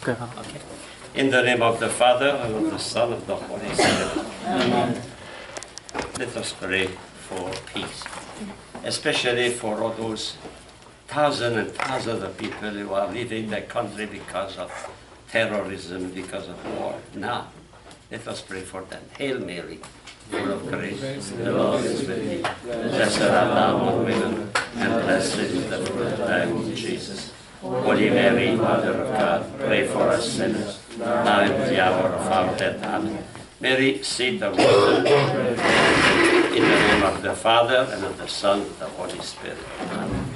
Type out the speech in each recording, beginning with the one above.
Okay. Okay. In the name of the Father, and of the Son, and of the Holy Spirit. Amen. Let us pray for peace, especially for all those thousands and thousands of people who are leaving their country because of terrorism, because of war. Now, let us pray for them. Hail Mary, full of grace, the Lord is with thee. Blessed art thou among women, and blessed is the fruit of thy womb, Jesus. Holy Mary, Mother of God, pray for us sinners, now and at the hour of our death. Amen. Mary, seat of wisdom, in the name of the Father, and of the Son, and of the Holy Spirit. Amen.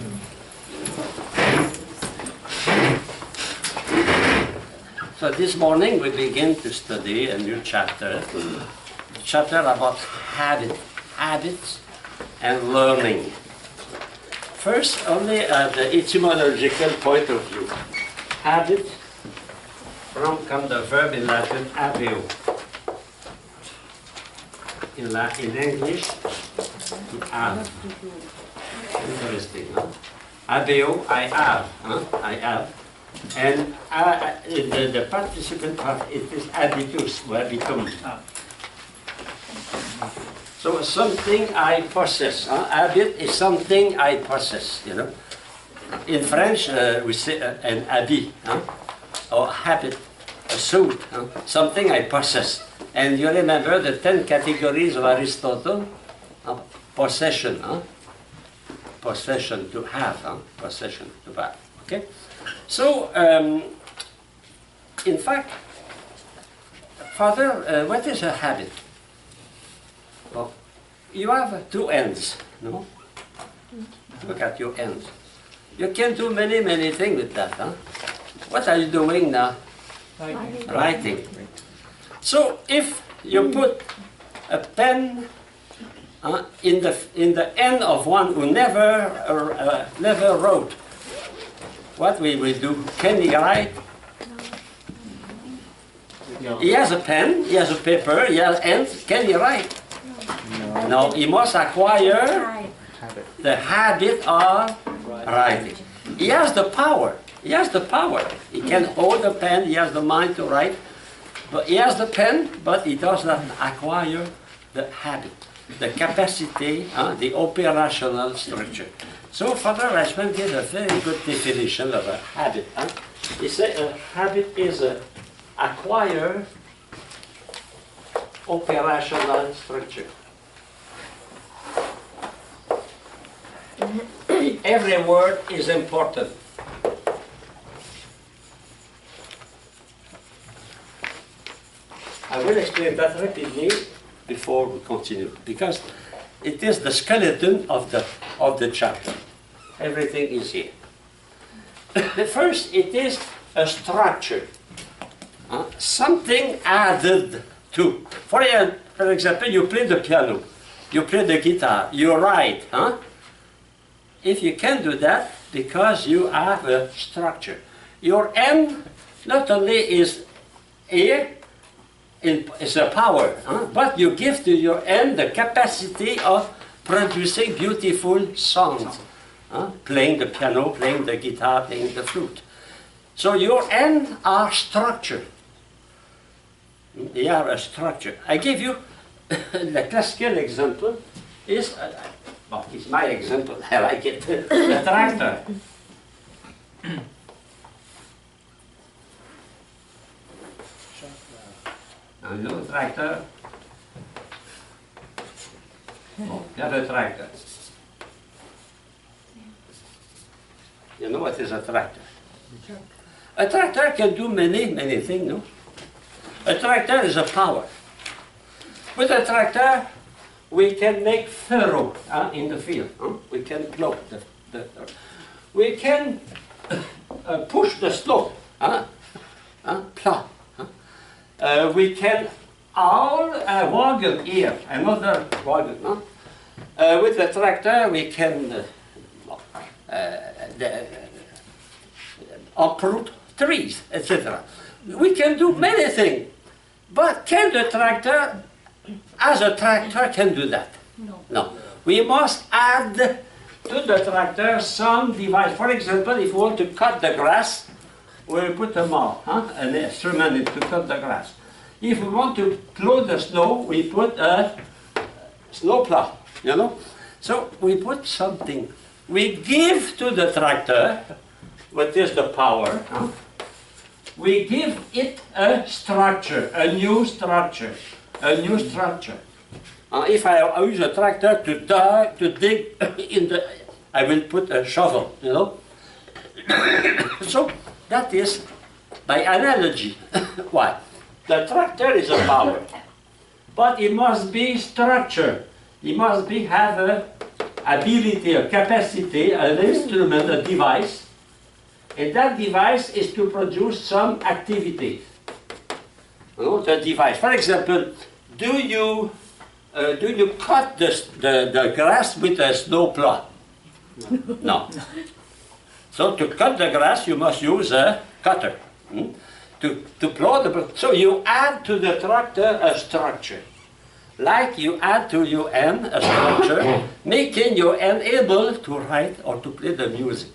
So this morning we begin to study a new chapter, a chapter about habits and learning. First, only at the etymological point of view. Habit, from the verb in Latin, habeo. In English, to have. Interesting, huh? Habeo, I have. Huh? I have. And the participant part, it is habitus, where become. So something I possess. Habit is something I possess, you know. In French, we say an habit, or habit, a suit, something I possess. And you remember the 10 categories of Aristotle? Possession, possession, to have, possession, to have, okay? So, in fact, Father, what is a habit? Well, you have two ends, no? Look at your ends. You can do many, many things with that, huh? What are you doing now? Writing. So, if you put a pen in the end of one who never wrote, what we will do? Can he write? No. He has a pen, he has a paper, he has ends. Can he write? No. He must acquire the habit of writing. He has the power. He has the power. He can hold the pen, he has the mind to write. But he has the pen, but he does not acquire the habit, the capacity, the operational structure. So Father Rashman gives a very good definition of a habit. He said a habit is an acquired operational structure. Every word is important. I will explain that rapidly before we continue, because it is the skeleton of the chapter. Everything is here. First, it is a structure. Something added to. For example, you play the piano, you play the guitar, you write. If you can do that, because you have a structure. Your end not only is here, it's a power, but you give to your end the capacity of producing beautiful songs. Playing the piano, playing the guitar, playing the flute. So your ends are structured. They are a structure. I give you the classical example is, it's my example, I like it, the tractor. You know the tractor? Oh, you have a tractor. You know what is a tractor? A tractor can do many, many things, no? A tractor is a power. With a tractor, we can make furrow in the field. We can plow we can push the slope, plow. We can haul a wagon here, another wagon. With the tractor, we can uproot trees, etc. We can do many things, but can the tractor, as a tractor, can do that? No. No. We must add to the tractor some device. For example, if we want to cut the grass, we put a mower, an instrument to cut the grass. If we want to plow the snow, we put a snow plow, you know. So we put something. We give to the tractor, what is the power, we give it a structure, a new structure, a new structure. If I use a tractor to dig in the, I will put a shovel, you know. So that is by analogy. Why? The tractor is a power, but it must be structure. It must be have a ability, a capacity, an instrument, a device, and that device is to produce some activity. You know, the device. For example, do you cut the grass with a snow plow? No. So to cut the grass, you must use a cutter. To plow the, so you add to the tractor a structure. Like you add to your hand a structure, making your hand able to write or to play the music.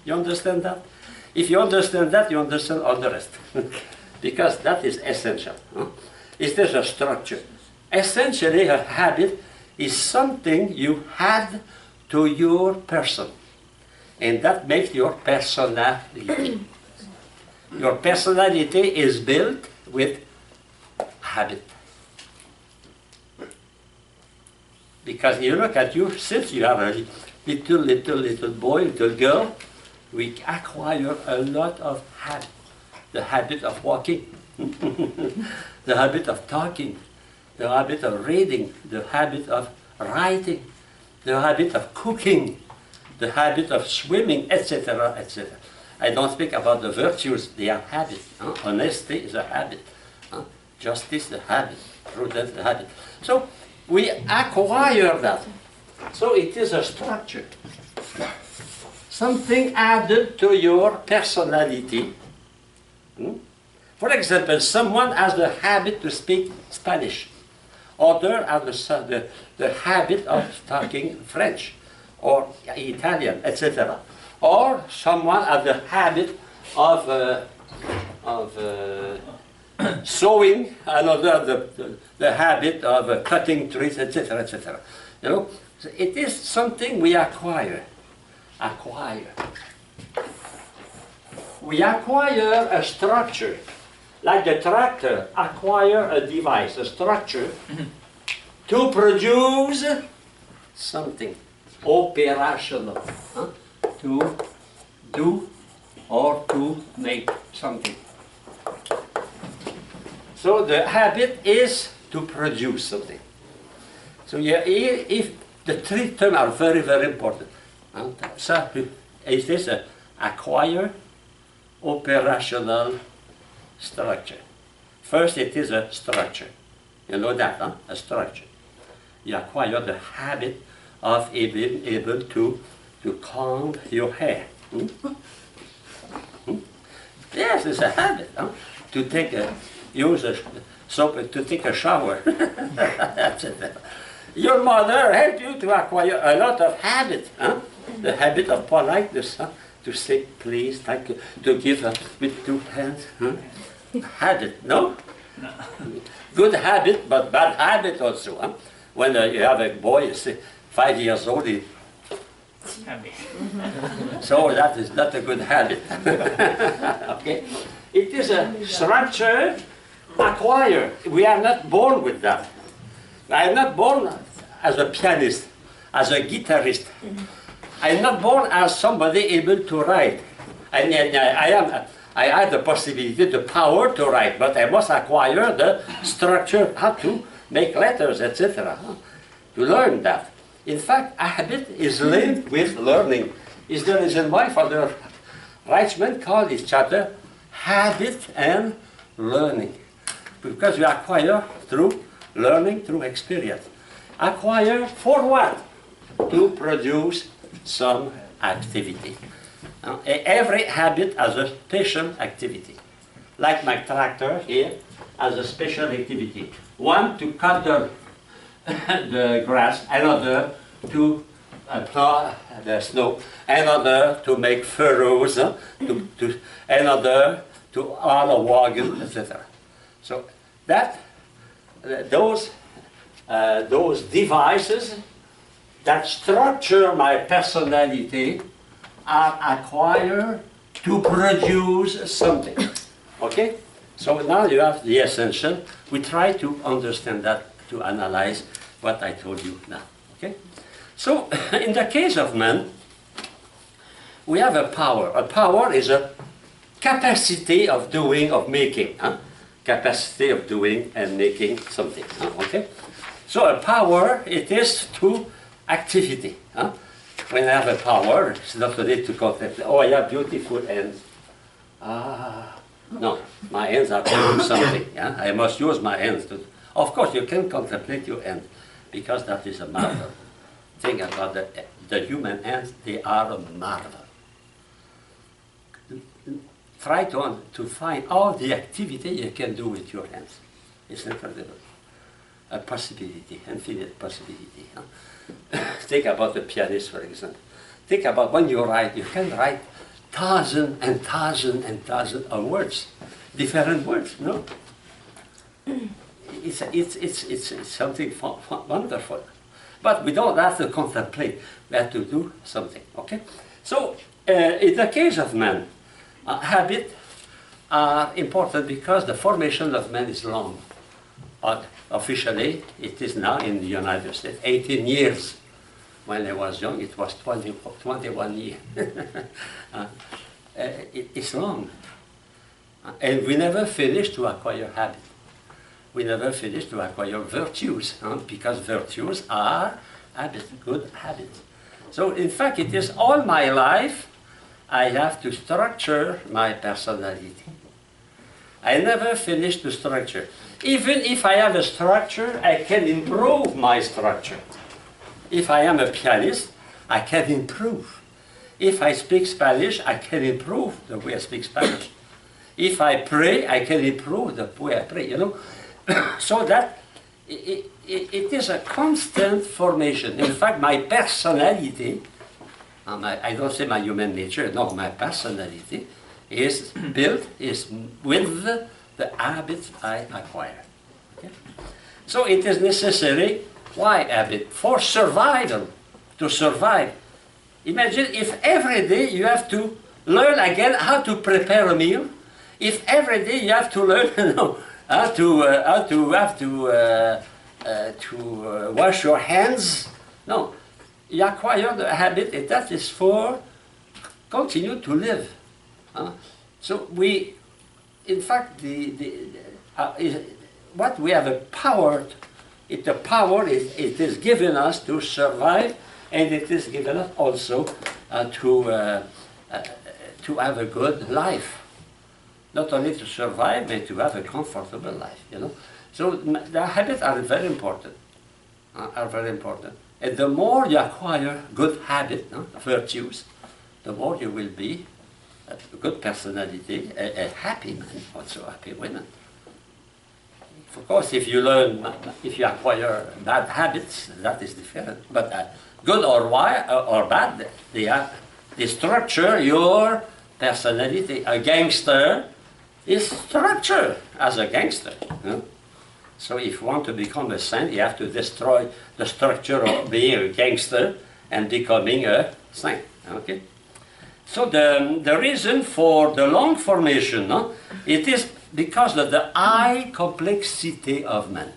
You understand that? If you understand that, you understand all the rest. Because that is essential. Is there a structure? Essentially, a habit is something you add to your person. And that makes your personality. Your personality is built with habit. Because you look at you, since you are a little boy, little girl, we acquire a lot of habit. The habit of walking, the habit of talking, the habit of reading, the habit of writing, the habit of cooking, the habit of swimming, etc., etc. I don't speak about the virtues, they are habits. Honesty is a habit. Justice is a habit. Prudence is a habit. So we acquire that. So it is a structure. Something added to your personality. For example, someone has the habit to speak Spanish. Others have the habit of talking French or Italian, etc. Or someone has the habit of sewing, another the habit of cutting trees, etc., etc. You know, so it is something we acquire. We acquire a structure, like the tractor acquire a device, a structure, to produce something operational, to do or to make something. So the habit is to produce something. So yeah, if the three terms are very, very important. So is this a acquire, operational, structure? First, it is a structure. You know that, huh? A structure. You acquire the habit of being able to comb your hair. Yes, it's a habit. Huh? To take use a soap to take a shower. That's it. Your mother helped you to acquire a lot of habits. Huh? The habit of politeness, huh? To say please, thank you, to give with two hands. Huh? Habit, no? No. Good habit, but bad habit also. Huh? When you have a boy, say 5 years old, so that is not a good habit. Okay? It is a structure acquired. We are not born with that. I am not born as a pianist, as a guitarist. I am not born as somebody able to write. I have the possibility, the power to write, but I must acquire the structure, how to make letters, etc. To learn that. In fact, a habit is linked with learning. Is the reason why Father Reichman called this chapter Habit and Learning. Because we acquire through learning, through experience. Acquire for what? To produce some activity. Every habit has a special activity. Like my tractor here has a special activity. One, to cut the grass, another to plow the snow, another to make furrows, another to haul a wagon, etc. So that those devices that structure my personality are acquired to produce something. Okay? So now you have the essential. We try to understand that, to analyze what I told you now. Okay? So in the case of man, we have a power. A power is a capacity of doing, of making. Capacity of doing and making something. Okay? So a power, it is to activity. When I have a power, it's not only to contemplate, oh, I have beautiful hands. No, my hands are doing something. I must use my hands to. Of course, you can contemplate your hands, because that is a marvel. Think about the human hands, they are a marvel. Try to find all the activity you can do with your hands. It's incredible. A possibility, infinite possibility. Think about the pianist, for example. Think about when you write, you can write thousands and thousands and thousands of words, different words, no? It's something wonderful. But we don't have to contemplate, we have to do something, okay? So, in the case of man, habits are important because the formation of man is long. Officially, it is now in the United States, 18 years. When I was young, it was 21 years. It's long. And we never finish to acquire habits. We never finish to acquire virtues, because virtues are habits, good habits. So in fact, it is all my life I have to structure my personality. I never finish to structure. Even if I have a structure, I can improve my structure. If I am a pianist, I can improve. If I speak Spanish, I can improve the way I speak Spanish. If I pray, I can improve the way I pray, you know. So that it is a constant formation. In fact, my personality, I don't say my human nature, no, my personality is built, is with the habits I acquire. Okay? So it is necessary. Why habit? For survival, to survive. Imagine if every day you have to learn again how to prepare a meal. If every day you have to learn how to wash your hands. No, you acquire the habit, and that is for continue to live. So we, in fact, what we have a power. The power it is given us to survive, and it is given us also to have a good life. Not only to survive, but to have a comfortable life. You know, so the habits are very important. And the more you acquire good habits, virtues, the more you will be a good personality, a happy man, also happy women. Of course, if you acquire bad habits, that is different. But good or bad, they structure your personality. A gangster is structured as a gangster. So if you want to become a saint, you have to destroy the structure of being a gangster and becoming a saint. Okay? So the reason for the long formation, it is because of the high complexity of man.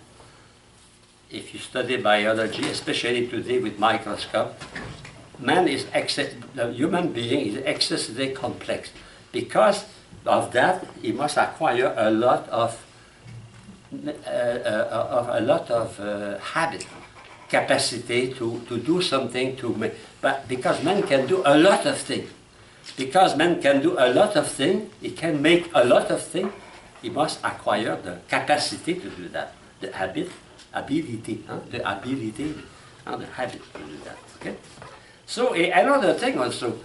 If you study biology, especially today with microscope, the human being is excessively complex. Because of that, he must acquire a lot of habit, capacity to do something but because man can do a lot of things. Because man can do a lot of things, he can make a lot of things. He must acquire the capacity to do that, the ability, the habit to do that. Okay? So another thing also,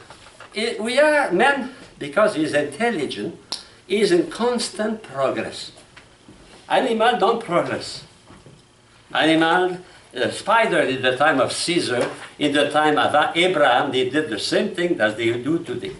man, because he's intelligent, is in constant progress. Animals don't progress. Animals, spider in the time of Caesar, in the time of Abraham, they did the same thing as they do today.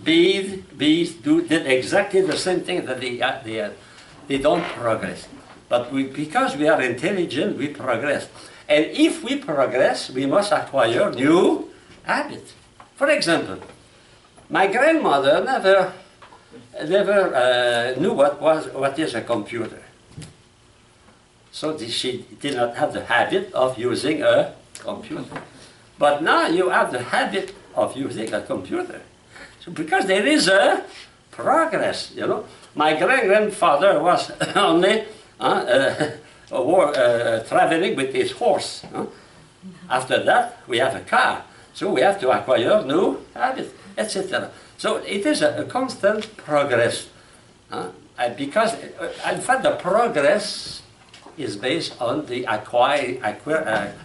Bees did exactly the same thing that they don't progress. But because we are intelligent, we progress. And if we progress, we must acquire new habits. For example, my grandmother never knew what is a computer. So she did not have the habit of using a computer. But now you have the habit of using a computer. So because there is a progress, you know. My grandfather was only traveling with his horse. After that, we have a car. So we have to acquire new habits, etc. So it is a constant progress. Because, in fact, the progress is based on the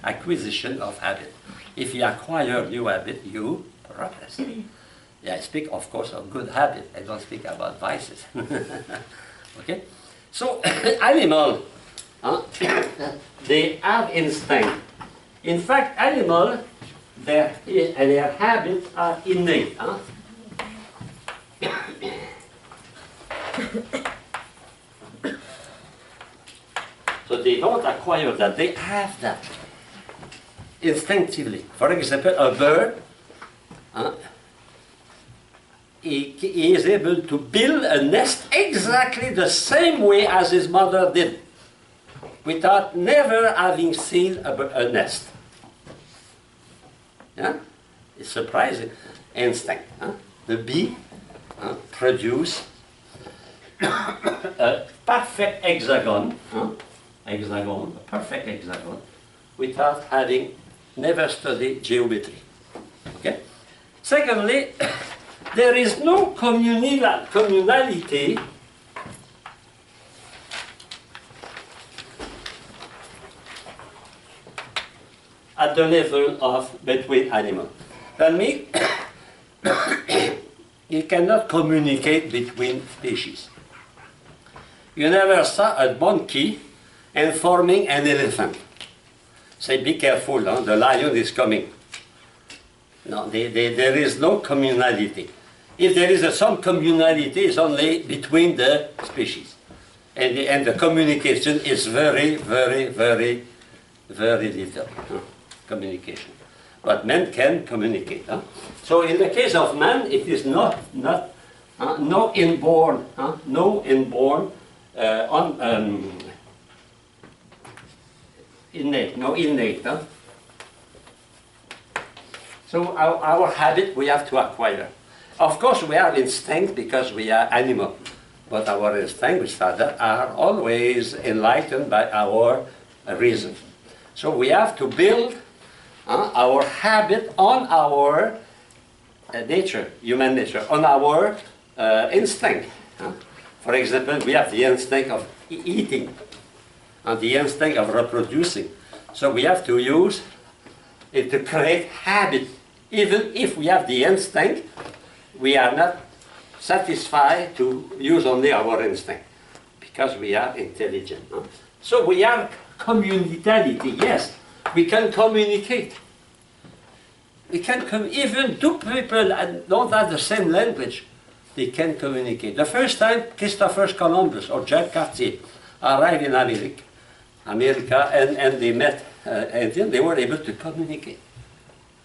acquisition of habit. If you acquire new habit, you progress. Yeah, I speak, of course, of good habit. I don't speak about vices. Okay? So, animals, they have instinct. In fact, animals, their habits are innate. So they don't acquire that, they have that instinctively. For example, a bird, he is able to build a nest exactly the same way as his mother did, without never having seen a nest. Yeah? It's surprising. Instinct. The bee produce a perfect hexagon, a perfect hexagon, without having never studied geometry. Okay? Secondly, there is no communality at the level of between animals. That means you cannot communicate between species. You never saw a monkey informing an elephant. Say, be careful, the lion is coming. No, there is no communality. If there is some communality, it's only between the species. And the communication is very, very, very, very little communication. But men can communicate. So in the case of man, it is no inborn innate. So our habit we have to acquire. Of course, we have instinct because we are animal, but our instincts are always enlightened by our reason. So we have to build our habit on our nature, human nature, on our instinct. For example, we have the instinct of eating and the instinct of reproducing. So we have to use it to create habit. Even if we have the instinct, we are not satisfied to use only our instinct because we are intelligent. So we are communality, yes. We can communicate. We can even two people that don't have the same language, they can communicate. The first time Christopher Columbus or Jack Cartier arrived in America and they met Indians, they were able to communicate.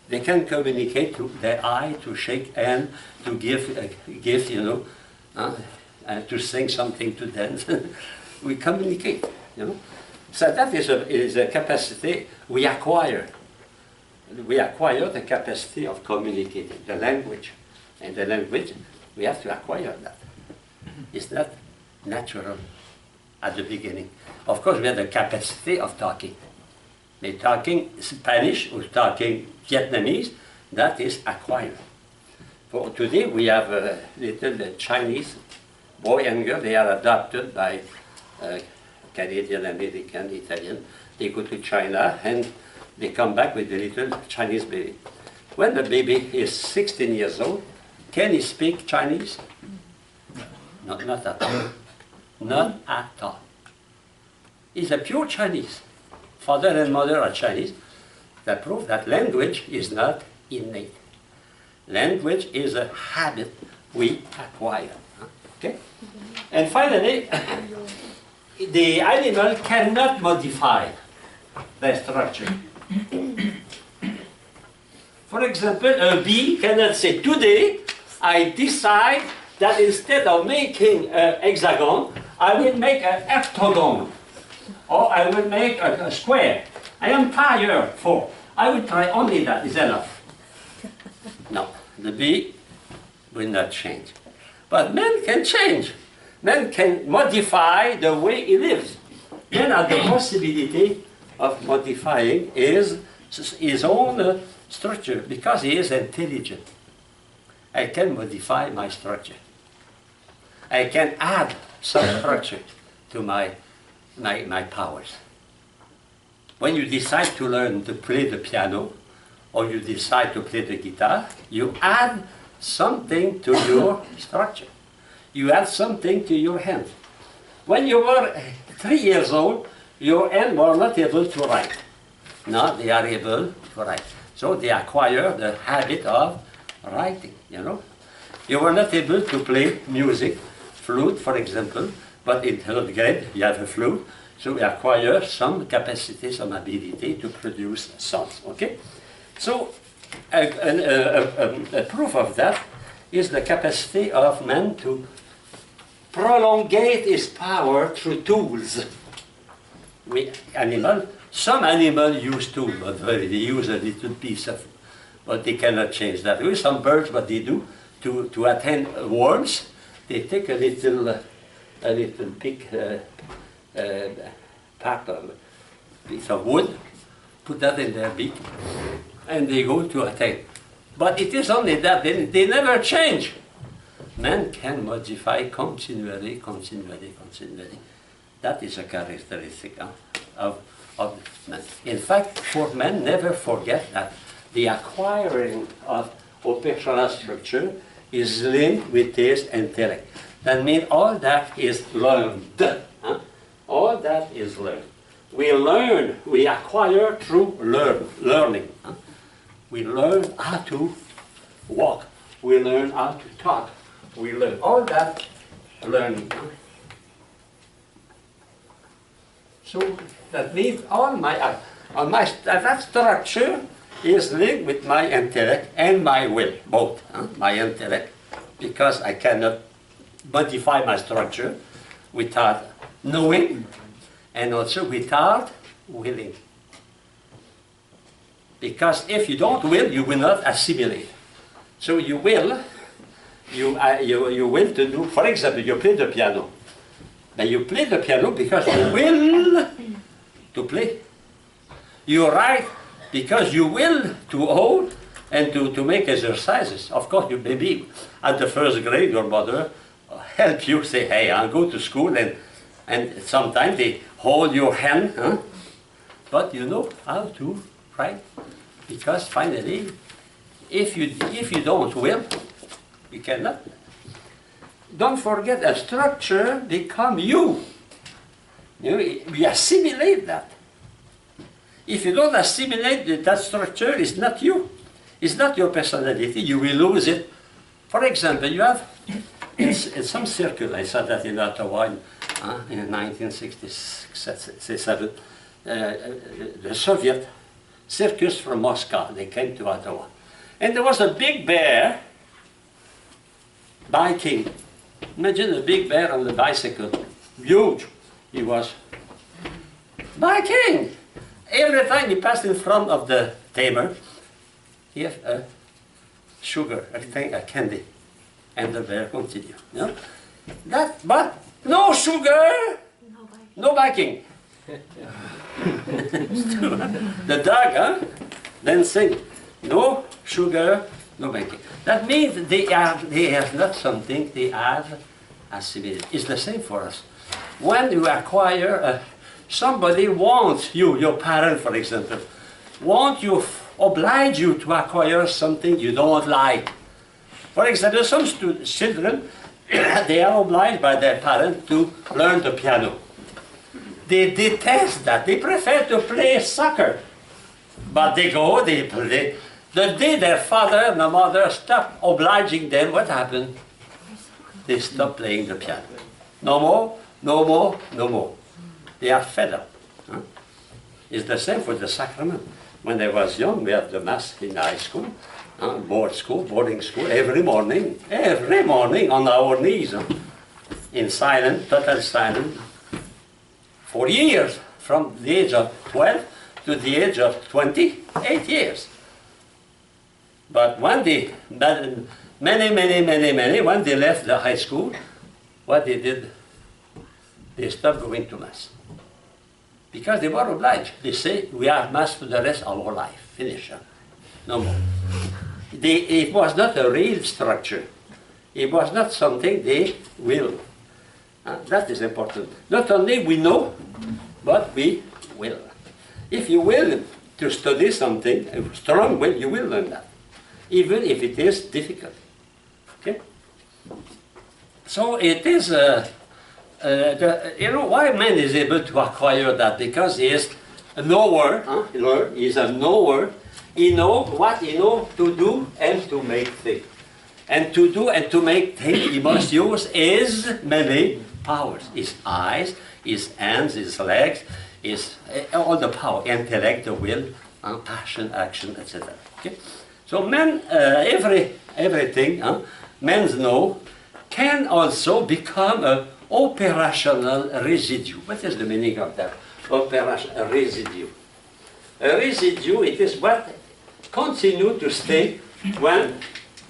They can communicate to their eye, to shake hand, to give to sing something to them. We communicate, So that is a capacity we acquire. We acquire the capacity of communicating, the language. And the language, we have to acquire that. It's not natural at the beginning. Of course, we have the capacity of talking. They're talking Spanish or talking Vietnamese, that is acquired. For today, we have little Chinese boy and girl, they are adopted by Canadian, American, Italian. They go to China and they come back with a little Chinese baby. When the baby is 16 years old, can he speak Chinese? No, not at all. Not at all. He's a pure Chinese. father and mother are Chinese, that prove that language is not innate. Language is a habit we acquire. Okay? And finally, the animal cannot modify their structure. For example, a bee cannot say, today I decide that instead of making an hexagon, I will make an octagon, or I will make a square. I am tired for. I will try only that, is enough. No, the bee will not change. But man can change. Man can modify the way he lives. Man has the possibility of modifying his own structure because he is intelligent. I can modify my structure. I can add some structure to my powers. When you decide to learn to play the piano, or you decide to play the guitar, you add something to your structure. You add something to your hand. When you were 3 years old, your hands were not able to write. Now they are able to write. So they acquire the habit of writing, you know. You were not able to play music, flute, for example, but in third grade you have a flute, so you acquire some capacity, some ability to produce sounds, okay? So a proof of that is the capacity of man to prolongate his power through tools. Some animals use tools, but they use a little piece of, but they cannot change that. There are some birds, what they do to attain worms, they take a little big part of piece of wood, put that in their beak, and they go to attain. But it is only that they never change. Man can modify continually. That is a characteristic of man. In fact, for men, never forget that the acquiring of operational structure is linked with his intellect. That means all that is learned. Huh? All that is learned. We learn, we acquire through learning. Huh? We learn how to walk. We learn how to talk. We learn all that learning. So that means that structure is linked with my intellect and my will, both. Huh? My intellect, because I cannot modify my structure without knowing, and also without willing. Because if you don't will, you will not assimilate. So you will to do, for example, you play the piano. But you play the piano because you will to play. You write because you will to hold and to make exercises. Of course, you maybe at the first grade, your mother help you, say, hey, I'll go to school, and sometimes they hold your hand, huh? But you know how to write. Because finally, if you don't will, you cannot. Don't forget, a structure become you. You assimilate that. If you don't assimilate that structure, it's not you. It's not your personality. You will lose it. For example, you have in some circle, I saw that in Ottawa in 1967, the Soviet circus from Moscow, they came to Ottawa. And there was a big bear biking. Imagine a big bear on the bicycle, huge. He was biking. Every time he passed in front of the tamer, he had a sugar, a candy, and the bear continued. You know? But no sugar, no biking. The dog, then sing, no sugar, no biking. That means they have not something, they have assimilated. It's the same for us. When you acquire, somebody wants you, your parent for example, oblige you to acquire something you don't like. For example, some children, they are obliged by their parent to learn the piano. They detest that. They prefer to play soccer. But they go, they play. The day their father and the mother stop obliging them, what happened? They stop playing the piano. No more, no more, no more. They are fed up. Huh? It's the same for the sacrament. When I was young, we had the mass in high school, boarding school, every morning on our knees, huh? In silence, total silence, for years, from the age of 12 to the age of 28 years. But when they, when they left the high school, what they did, they stopped going to Mass. Because they were obliged. They say, we have Mass for the rest of our life. Finish. Huh? No more. It was not a real structure. It was not something they will. That is important. Not only we know, but we will. If you will to study something, a strong will, you will learn that. Even if it is difficult. Okay? So it is, you know, why man is able to acquire that? Because he is a knower, he is a knower. He knows what he knows to do and to make things. And to do and to make things, he must use his many powers. His eyes, his hands, his legs, his, all the power, intellect, the will, passion, action, etc. Okay? So man, everything men know can also become an operational residue. What is the meaning of that? Operational residue. A residue, it is what continues to stay when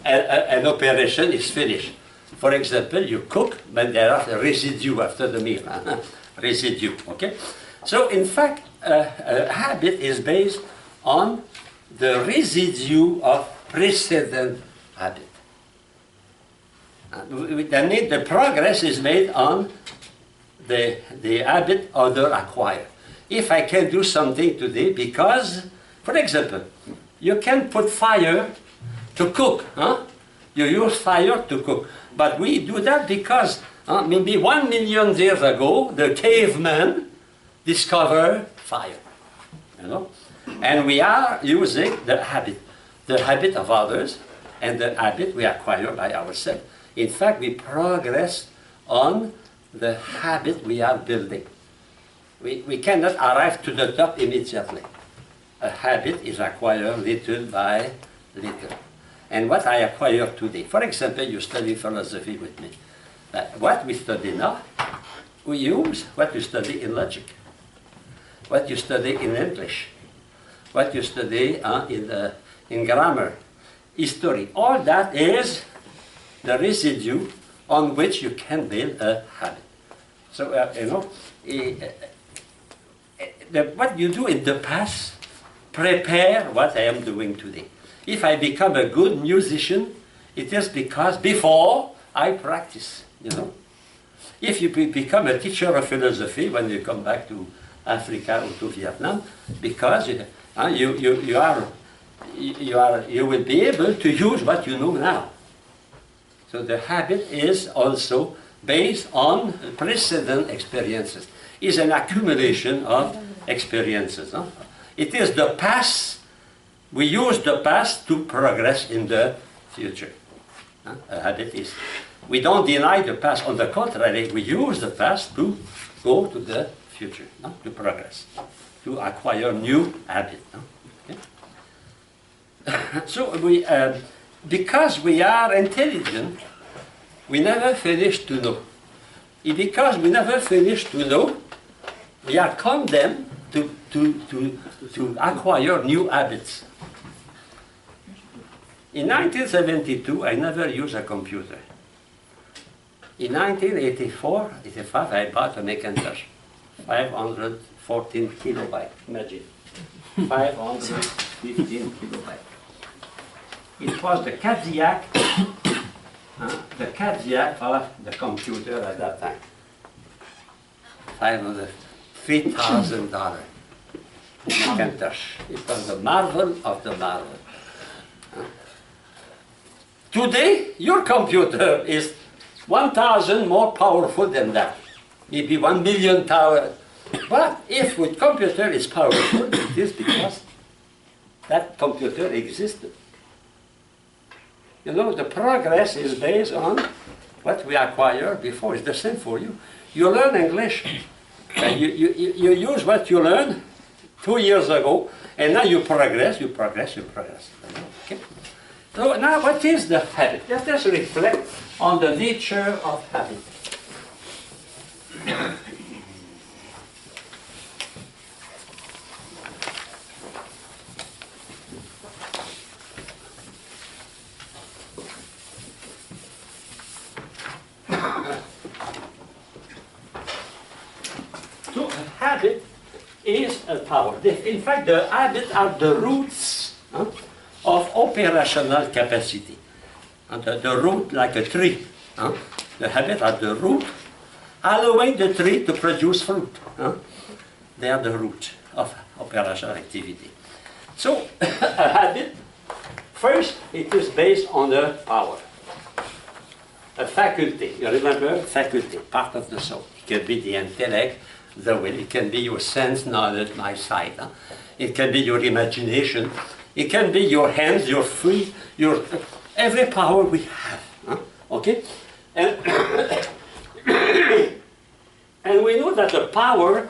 an operation is finished. For example, you cook, but there are residue after the meal. Residue, okay? So in fact, a habit is based on the residue of precedent habit. The progress is made on the habit other acquire. If I can do something today because, for example, you can put fire to cook. Huh? You use fire to cook. But we do that because maybe 1 million years ago, the caveman discovered fire. You know? And we are using the habit of others, and the habit we acquire by ourselves. In fact, we progress on the habit we are building. We cannot arrive to the top immediately. A habit is acquired little by little. And what I acquire today, for example, you study philosophy with me. What we study now, we use what you study in logic, what you study in English, what you study in grammar, history. All that is the residue on which you can build a habit. So, you know, what you do in the past, prepare what I am doing today. If I become a good musician, it is because before I practice, you know. If you become a teacher of philosophy when you come back to Africa or to Vietnam, because you will be able to use what you know now. So the habit is also based on precedent experiences. It's an accumulation of experiences. Huh? It is the past. We use the past to progress in the future. Huh? A habit is. We don't deny the past. On the contrary, we use the past to go to the future, to progress, to acquire new habits. Okay? So we, because we are intelligent, we never finish to know. Because we never finish to know, we are condemned to acquire new habits. In 1972, I never used a computer. In 1984, 85, I bought a Macintosh, 514 kilobytes. Imagine, 515 kilobytes. It was the Cadillac of the computer at that time. $3,000 Macintosh. It was the marvel of the marvel. Today, your computer is 1,000 more powerful than that. Maybe 1 million But if with computer is powerful, it is because that computer existed. You know, the progress is based on what we acquire before. It's the same for you. You learn English, and you use what you learned 2 years ago, and now you progress. Okay? So now what is the habit? Let us reflect on the nature of habit. So a habit is a power. In fact, the habits are the roots of operational capacity. And the root, like a tree. The habits are the root, allowing the tree to produce fruit. They are the root of operational activity. So a habit, first, it is based on the power. A faculty, you remember? Faculty, part of the soul. It can be the intellect, the will. It can be your sense, knowledge, my sight. It can be your imagination. It can be your hands, your feet, your every power we have. Okay? And, and we know that the power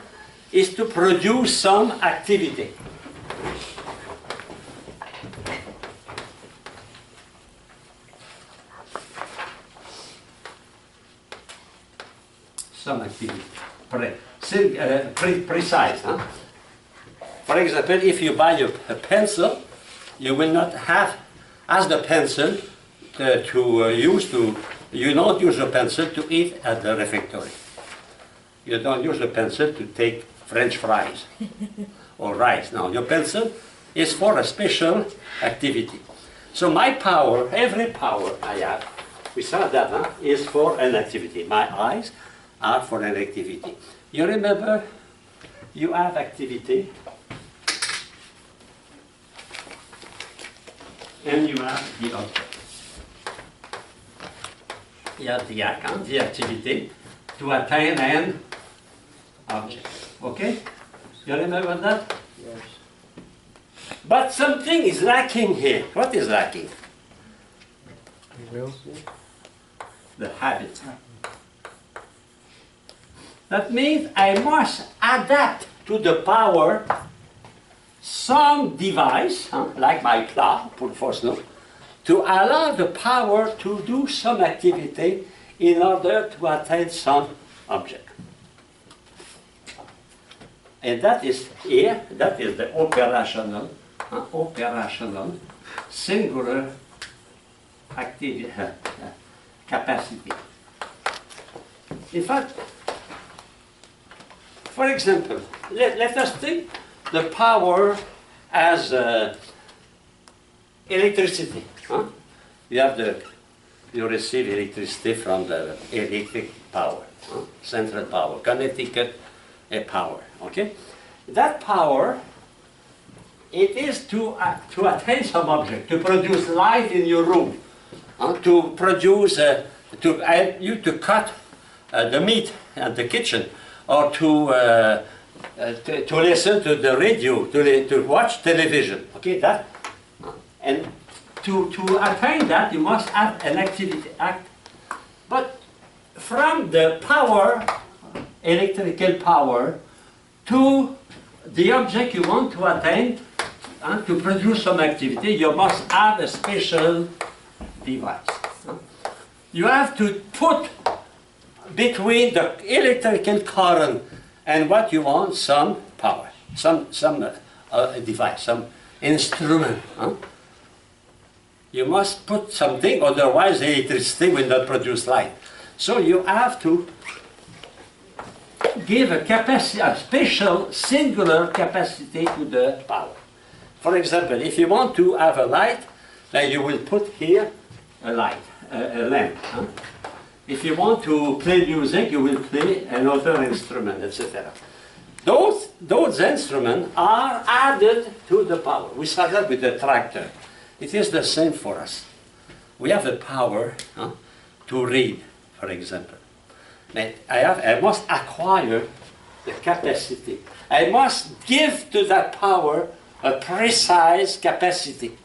is to produce some activity. Some activity. Precise. For example, if you buy a pencil, you will not have, as the pencil you don't use a pencil to eat at the refectory. You don't use a pencil to take French fries or rice. No, your pencil is for a special activity. So my power, every power I have, we saw that, is for an activity. My eyes are for an activity. You remember, you have activity, and you have the object. You have the act, the activity, to attain an object. Okay? You remember that? Yes. But something is lacking here. What is lacking? Will. The habit. That means I must adapt to the power some device, like my plow, for snow, to allow the power to do some activity in order to attain some object. And that is here, that is the operational singular activity, capacity. In fact, for example, let us take the power as electricity. You receive electricity from the electric power, central power, Connecticut power. Okay, that power, it is to attain some object, to produce light in your room, to produce, to cut the meat at the kitchen, or to listen to the radio, to watch television. Okay, that, and to attain that, you must have an activity act. But from the power, electrical power, to the object you want to attain, to produce some activity, you must have a special device. You have to put between the electrical current and what you want some power, some device, some instrument. You must put something, otherwise the electricity will not produce light. So you have to give a capacity, a special singular capacity to the power. For example, if you want to have a light, then you will put here a light, a lamp. If you want to play music, you will play another instrument, etc. Those instruments are added to the power. We started with the tractor. It is the same for us. We have the power to read, for example. I must acquire the capacity. I must give to that power a precise capacity.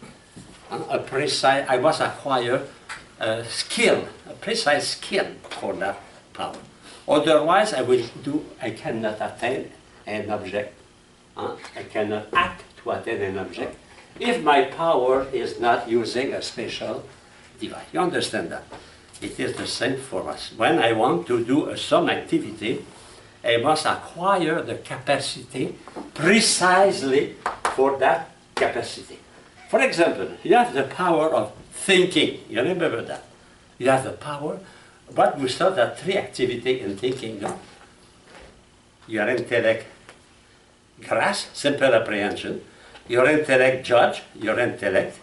I must acquire a skill, a precise skill for that power. Otherwise, I cannot attain an object. I cannot act to attain an object if my power is not using a special device. You understand that? It is the same for us. When I want to do some activity, I must acquire the capacity precisely for that capacity. For example, you have the power of thinking. You remember that? You have the power, but we saw that three activities in thinking, no? Your intellect grasp, simple apprehension. Your intellect judge, your intellect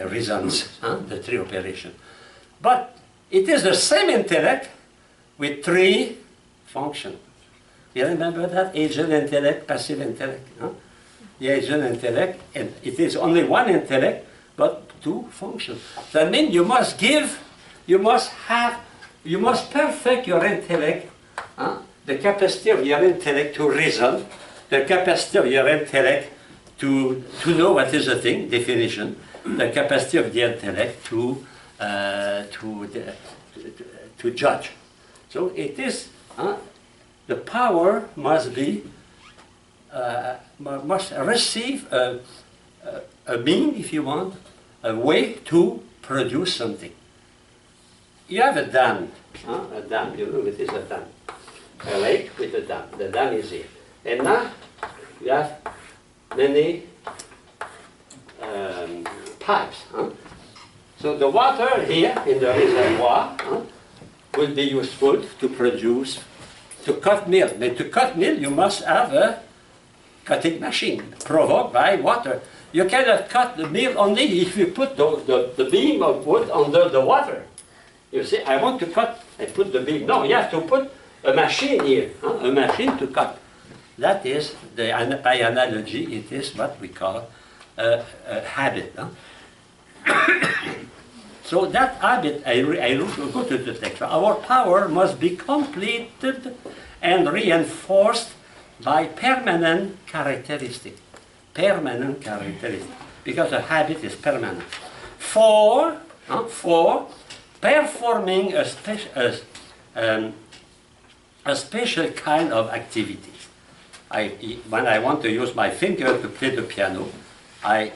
reasons, the three operations. But it is the same intellect with three functions. You remember that? Agent intellect, passive intellect. The agent intellect, and it is only one intellect, but two functions. That means you must give, you must perfect your intellect, the capacity of your intellect to reason, the capacity of your intellect to know what is a thing, definition, the capacity of the intellect to judge. So it is, the power must be, must receive a mean, if you want, a way to produce something. You have a dam, a dam, you know it is a dam. A lake with a dam. The dam is here. And now you have many pipes. So the water here in the reservoir will be useful to produce, to cut meal. But to cut meal, you must have a cutting machine provoked by water. You cannot cut the meal only if you put the beam of wood under the water. You see, I want to cut, I put the beam. No, you have to put a machine here, a machine to cut. That is, by analogy, it is what we call a habit. So that habit, I go to the text. Our power must be completed and reinforced by permanent characteristic. Permanent characteristic. Because a habit is permanent. For performing a special kind of activity. When I want to use my finger to play the piano, I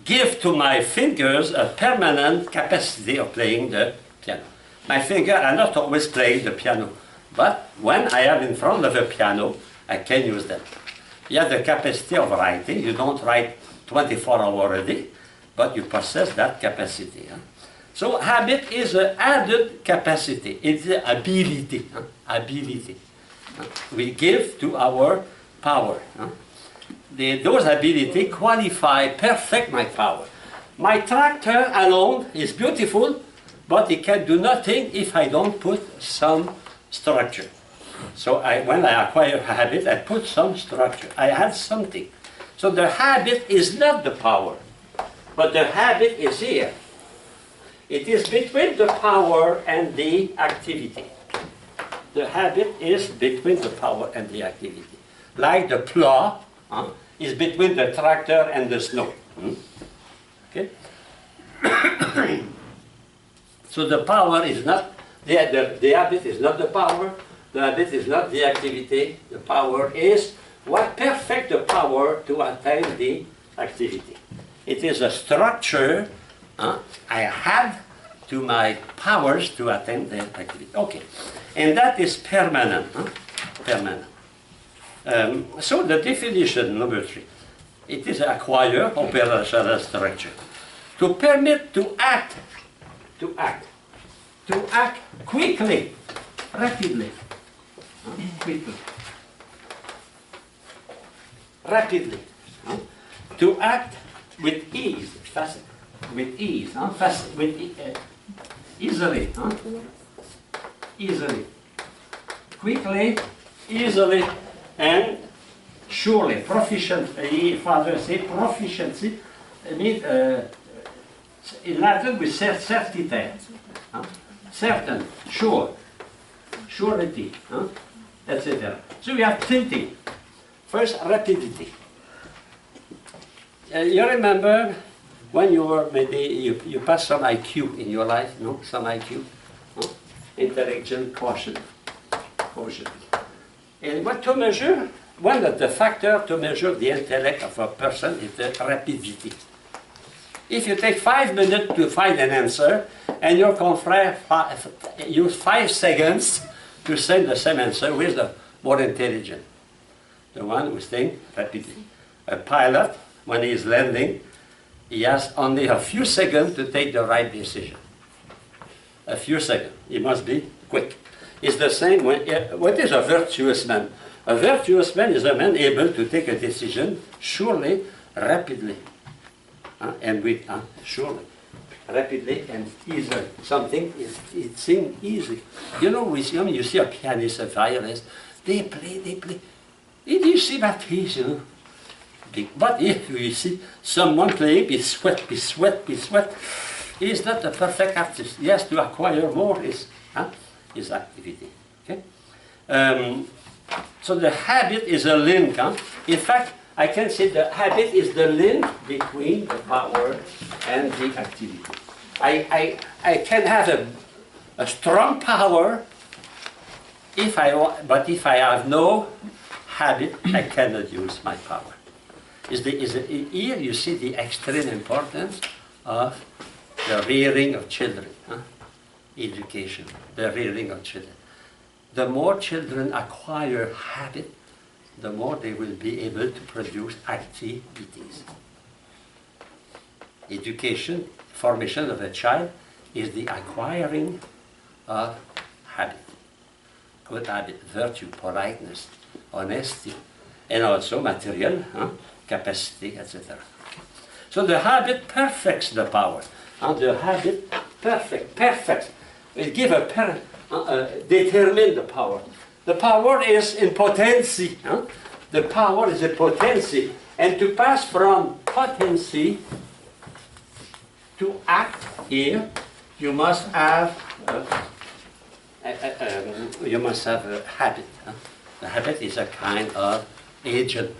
give to my fingers a permanent capacity of playing the piano. My fingers are not always playing the piano, but when I am in front of a piano, I can use them. You have the capacity of writing. You don't write 24 hours a day, but you possess that capacity. So habit is an added capacity. It's an ability. Ability. We give to our power. Those abilities qualify, perfect my power. My tractor alone is beautiful, but it can do nothing if I don't put some structure. So when I acquire a habit, I put some structure. I add something. So the habit is not the power, but the habit is here. It is between the power and the activity. The habit is between the power and the activity. Like the plow is between the tractor and the snow. Okay? So the power is not, the habit is not the power, the habit is not the activity, the power is what perfect the power to attain the activity. It is a structure I have to my powers to attain the activity. Okay, and that is permanent. Permanent. So the definition number 3, it is acquire operational structure. To permit to act quickly, rapidly, quickly, rapidly, to act with ease, fast, with ease, fast, with easily, easily, quickly, easily, and surely. Proficiency, Father say proficiency, I mean, in Latin we say certitude, certain, sure, surety. etc. So we have plenty. First, rapidity. You remember when you were maybe you passed some IQ in your life, no? Some IQ, no? Intelligent quotient. And what to measure? One of the factors to measure the intellect of a person is the rapidity. If you take 5 minutes to find an answer, and your confrère use 5 seconds to say the same answer, who is the more intelligent? The one who thinks rapidly. A pilot, when he is landing, he has only a few seconds to take the right decision. A few seconds. He must be quick. It's the same when, what is a virtuous man? A virtuous man is a man able to take a decision surely, rapidly. And with, surely, rapidly and easily. Something, it seems easy. You know, when you see a pianist, a violinist, they play. You see that he's, you know. But if you see someone playing, he sweat. He's not a perfect artist. He has to acquire more his activity. Okay? So the habit is a link. In fact, I can say the habit is the link between the power and the activity. I can have a strong power but if I have no habit, I cannot use my power. Here you see the extreme importance of the rearing of children, education, the rearing of children. The more children acquire habit, the more they will be able to produce activities. Education, formation of a child is the acquiring of habit. Good habit, virtue, politeness, honesty, and also material, capacity, etc. So the habit perfects the power. And the habit perfects. It gives determine the power. The power is in potency. The power is in potency. And to pass from potency to act here, you must have a habit. The habit is a kind of agent.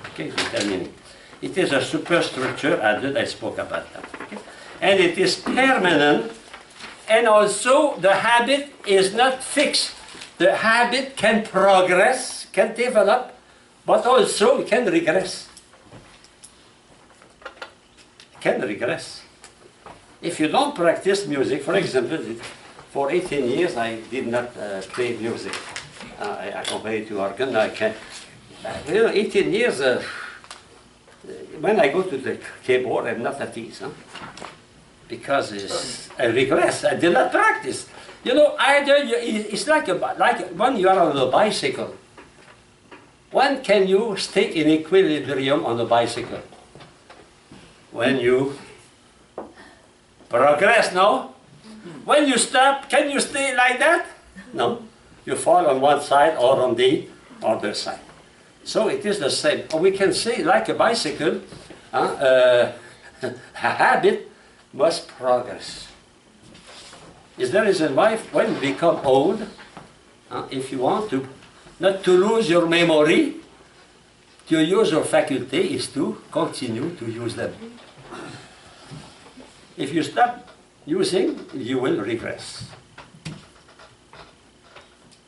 Okay, determining. It is a superstructure added. I spoke about that. Okay? And it is permanent. And also, the habit is not fixed. The habit can progress, can develop, but also it can regress. It can regress. If you don't practice music, for example, for 18 years I did not play music. I accompanied to organ. I can, 18 years, when I go to the keyboard, I'm not at ease. Because I regress. I did not practice. You know, it's like when you are on a bicycle. When can you stay in equilibrium on the bicycle? When you progress, no? When you stop, can you stay like that? No. You fall on one side or on the other side. So it is the same. Or we can say, like a bicycle, a habit must progress. Is the reason why when you become old, if you want to, not to lose your memory, to use your faculty is to continue to use them. If you stop using, you will regress.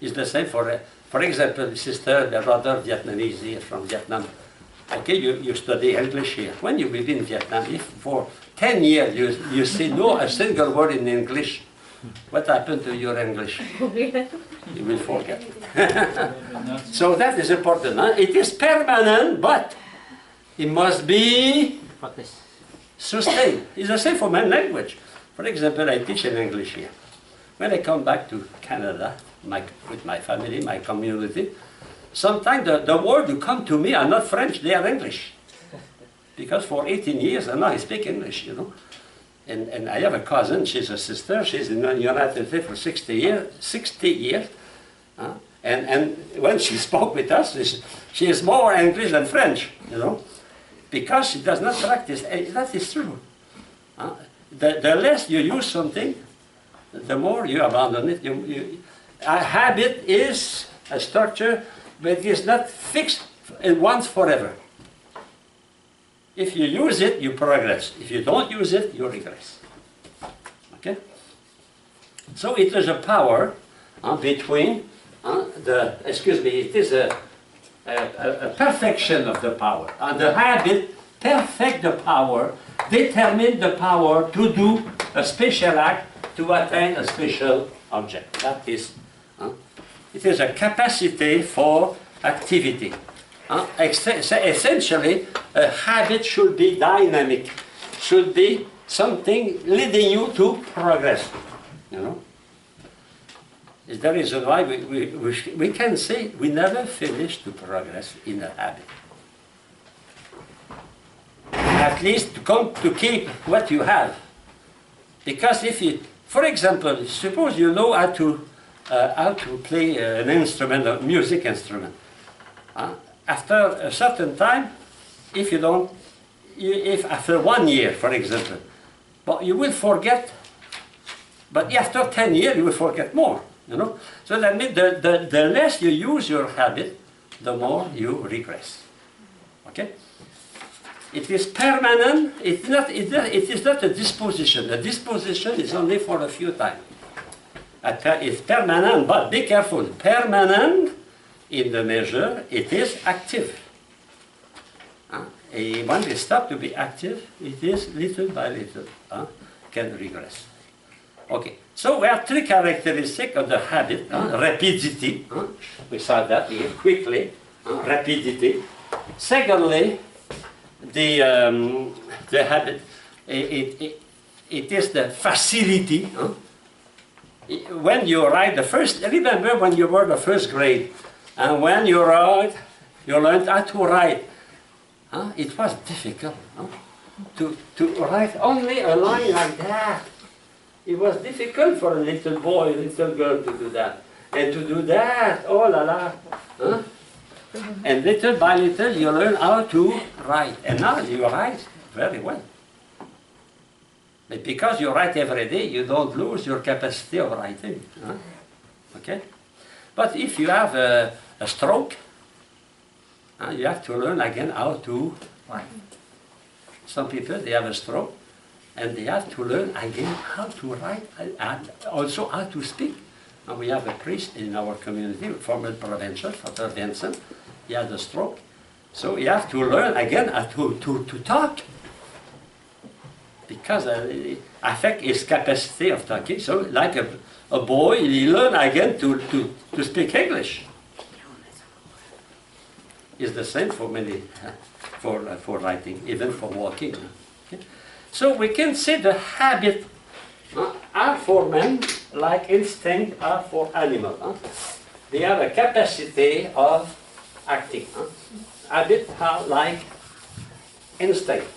It's the same for example, sister, the brother Vietnamese here from Vietnam. Okay, you study English here. When you live in Vietnam, if for 10 years you say no a single word in English, what happened to your English? You will forget it. So that is important. It is permanent, but it must be sustained. It's the same for my language. For example, I teach in English here. When I come back to Canada, with my family, my community, sometimes the words who come to me are not French, they are English. Because for 18 years, and now I speak English, you know. And I have a cousin, she's a sister, she's in the United States for 60 years. And when she spoke with us, she is more English than French, you know. Because she does not practice, that is true. The less you use something, the more you abandon it. A habit is a structure, but it is not fixed once forever. If you use it, you progress. If you don't use it, you regress. Okay? So it is a power between it is a perfection of the power. And the habit perfect the power, determine the power to do a special act to attain a special object. That is, it is a capacity for activity. Essentially, a habit should be dynamic, should be something leading you to progress. You know, is the reason why we can say we never finish to progress in a habit. At least to keep what you have, because if you, for example, suppose you know how to play an instrument, a music instrument. After a certain time, if you don't, if after 1 year, for example, but you will forget. But after 10 years, you will forget more. You know, so that means the less you use your habit, the more you regress. Okay. It is permanent. It is not a disposition. A disposition is only for a few times. It's permanent, but be careful. Permanent in the measure it is active. When we stop to be active, it is little by little can regress. Okay, so we have three characteristics of the habit. Rapidity, we saw that here quickly. Rapidity. Secondly, the habit. It is the facility. When you write the first, remember when you were the first grade, and when you write, you learned how to write. It was difficult to write only a line like that. It was difficult for a little boy, a little girl to do that. And to do that, oh la la. And little by little you learn how to write. And now you write very well. But because you write every day, you don't lose your capacity of writing. Okay? But if you have a stroke, you have to learn again how to write. Some people, they have a stroke, and they have to learn again how to write and also how to speak. And we have a priest in our community, former provincial, Father Vincent. He had a stroke. So you have to learn again how to talk. Because affect his capacity of talking. So like a boy, he learn again to speak English. It's the same for many, for writing, even for walking. Okay? So we can say the habit are for men like instinct are for animal. They have a capacity of acting. Habit are like instinct.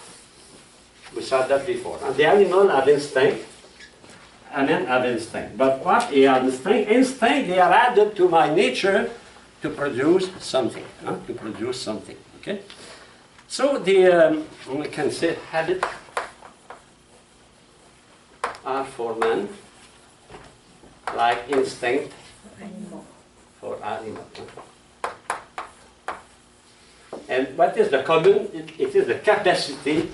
We saw that before. And the animal have instinct, and men have instinct. But what is instinct? Instinct, they are added to my nature to produce something. To produce something. Okay. So we can say habit are for man like instinct for animal. And what is the common? It is the capacity,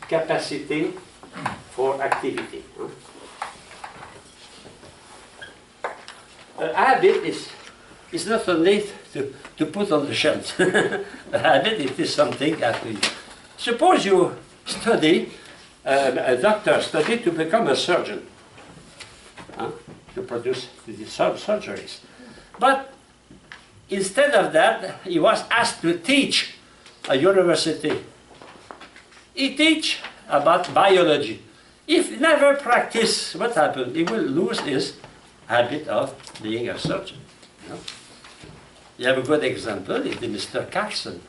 capacity for activity. A habit is not only to put on the shelf. A habit, it is something that we... Suppose you study, a doctor study to become a surgeon, to produce the surgeries. But instead of that, he was asked to teach a university. He teach about biology. If he never practice, what happened? He will lose his habit of being a surgeon. You have a good example, it is Mr. Carson.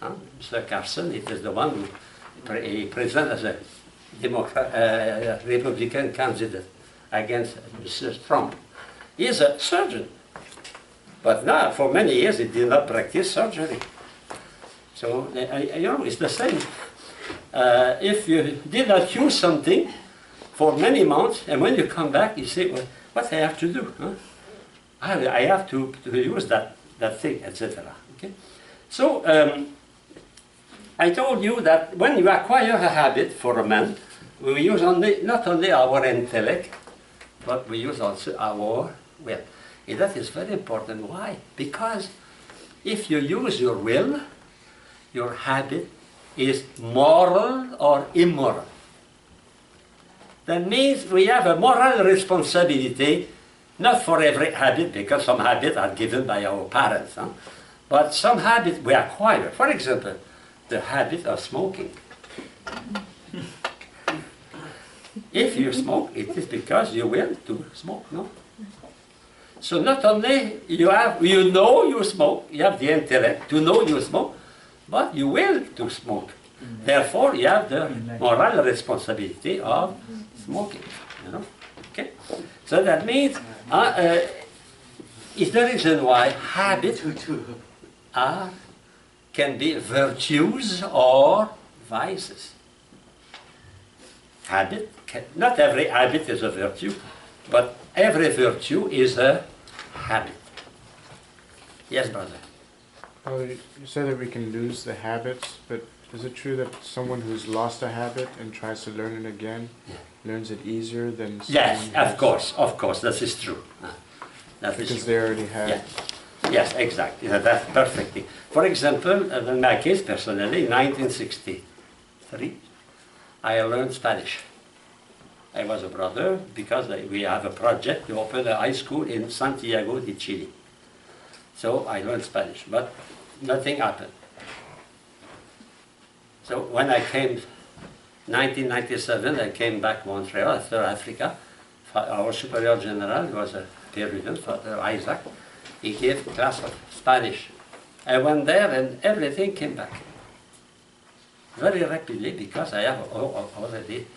Mr. Carson, it is the one who he presented as a Republican candidate against Mr. Trump. He is a surgeon. But now, for many years, he did not practice surgery. So, you know, it's the same. If you did not use something for many months, and when you come back, you say, well, what I have to do? I have to use that thing, etc. Okay? So, I told you that when you acquire a habit for a man, we use not only our intellect, but we use also our will. And that is very important. Why? Because if you use your will, your habit is moral or immoral. That means we have a moral responsibility, not for every habit, because some habits are given by our parents, huh? But some habits we acquire. For example, the habit of smoking. If you smoke, it is because you will to smoke, no? So not only you know you smoke, you have the intellect to know you smoke, but you will to smoke. Therefore, you have the moral responsibility of smoking, you know? Okay? So that means, it's the reason why habits can be virtues or vices. Not every habit is a virtue, but every virtue is a habit. Yes, brother? Oh, you said that we can lose the habits, but is it true that someone who's lost a habit and tries to learn it again learns it easier than someone Yes, of course, that is true. That is because true. they already have. Yeah. Yes, exactly. That's perfectly. For example, in my case personally, in 1963, I learned Spanish. I was a brother because we have a project to open a high school in Santiago de Chile. So I learned Spanish, but nothing happened. So when I came, 1997, I came back to Montreal after Africa. Our superior general was a Peruvian, Father Isaac. He gave a class of Spanish. I went there and everything came back. Very rapidly because I have already.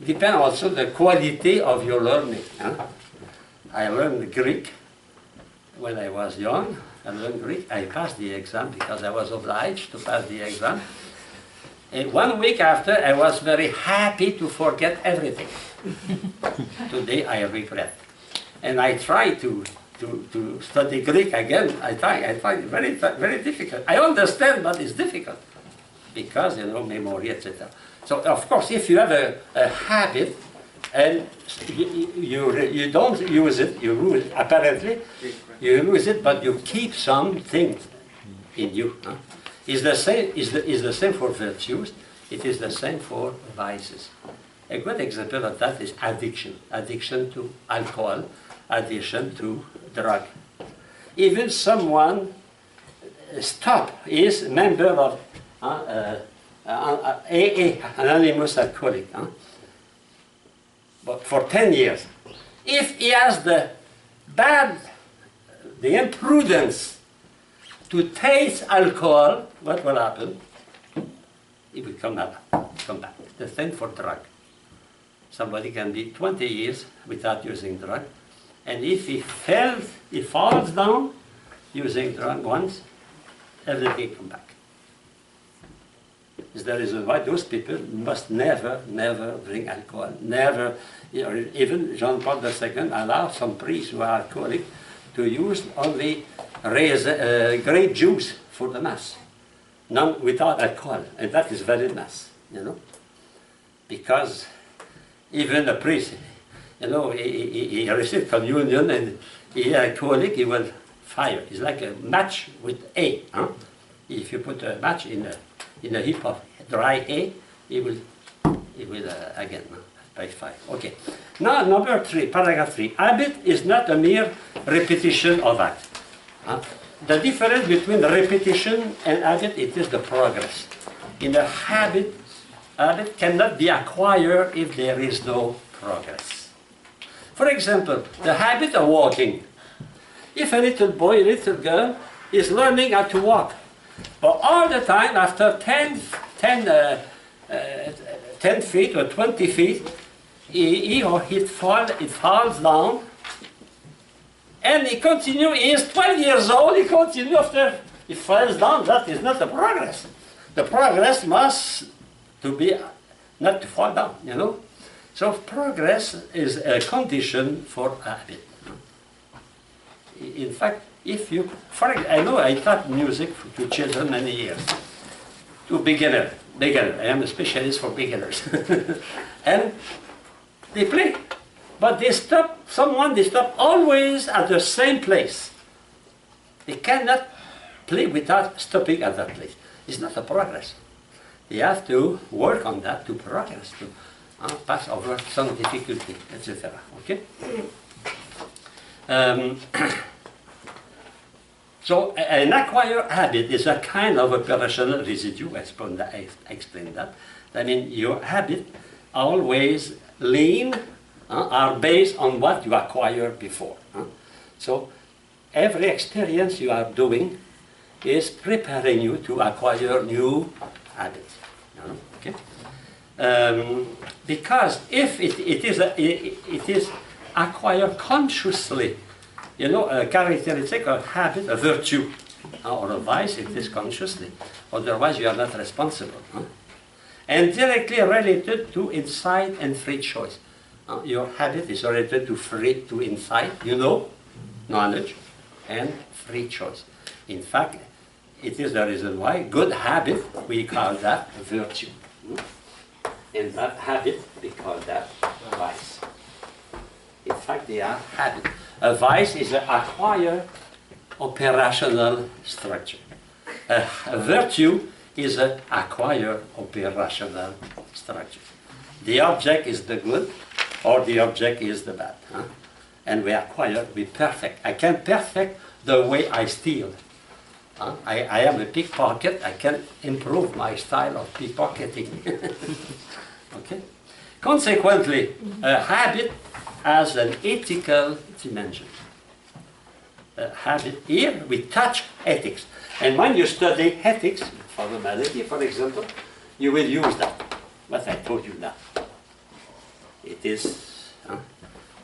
Depends also the quality of your learning. Huh? I learned Greek when I was young. I learned Greek. I passed the exam because I was obliged to pass the exam. And 1 week after, I was very happy to forget everything. Today I regret. And I try to study Greek again. I find it very difficult. I understand, but it's difficult. Because, you know, memory, etc. So, of course, if you have a habit and you don't use it, you lose it, apparently, you lose it, but you keep some things in you. Huh? It's the same for virtues, it is the same for vices. A good example of that is addiction. Addiction to alcohol, addiction to drug. Even someone is member of AA, anonymous alcoholic, but for 10 years. If he has the imprudence to taste alcohol, what will happen? He will come back. The same for drug. Somebody can be 20 years without using drug, and if he falls down using drug once, everything come back. Is the reason why those people must never drink alcohol. Never, you know, even John Paul II allowed some priests who are alcoholic to use only grape juice for the mass, none without alcohol, and that is very mass, you know, because even a priest, you know, he received communion and he is alcoholic, he will fire. It's like a match with A. Huh? If you put a match in a heap of dry A, it will again by fire. Okay. Now number 3, paragraph 3. Habit is not a mere repetition of act. The difference between repetition and habit, it is the progress. In a habit cannot be acquired if there is no progress. For example, the habit of walking. If a little boy, a little girl is learning how to walk, but all the time after 10 feet or 20 feet, he or it falls down, and he continues, he is 12 years old, he continues after he falls down. That is not the progress. The progress must to be not to fall down, you know. So progress is a condition for habit. in fact, if you, I know I taught music to children many years, to beginner. I am a specialist for beginners. And they play, but they stop always at the same place. They cannot play without stopping at that place. It's not a progress. You have to work on that to progress, to pass over some difficulty, etc. Okay? So an acquired habit is a kind of operational residue. I explained that. I mean, your habit always are based on what you acquired before. So every experience you are doing is preparing you to acquire new habits. Okay? Because if it is acquired consciously, you know, a characteristic, a habit, a virtue, or a vice, it is consciously. Otherwise, you are not responsible. And directly related to insight and free choice. Your habit is related to insight, you know, knowledge, and free choice. In fact, it is the reason why good habit, we call that virtue. And that habit, we call that vice. In fact, they are habit. A vice is an acquired operational structure. A virtue is an acquired operational structure. The object is the good, or the object is the bad. And we acquire, we perfect. I can perfect the way I steal. I am a pickpocket, I can improve my style of pickpocketing. Okay? Consequently, a habit has an ethical dimension. A habit, here we touch ethics. And when you study ethics, formality, for example, you will use that. What I told you now. It is,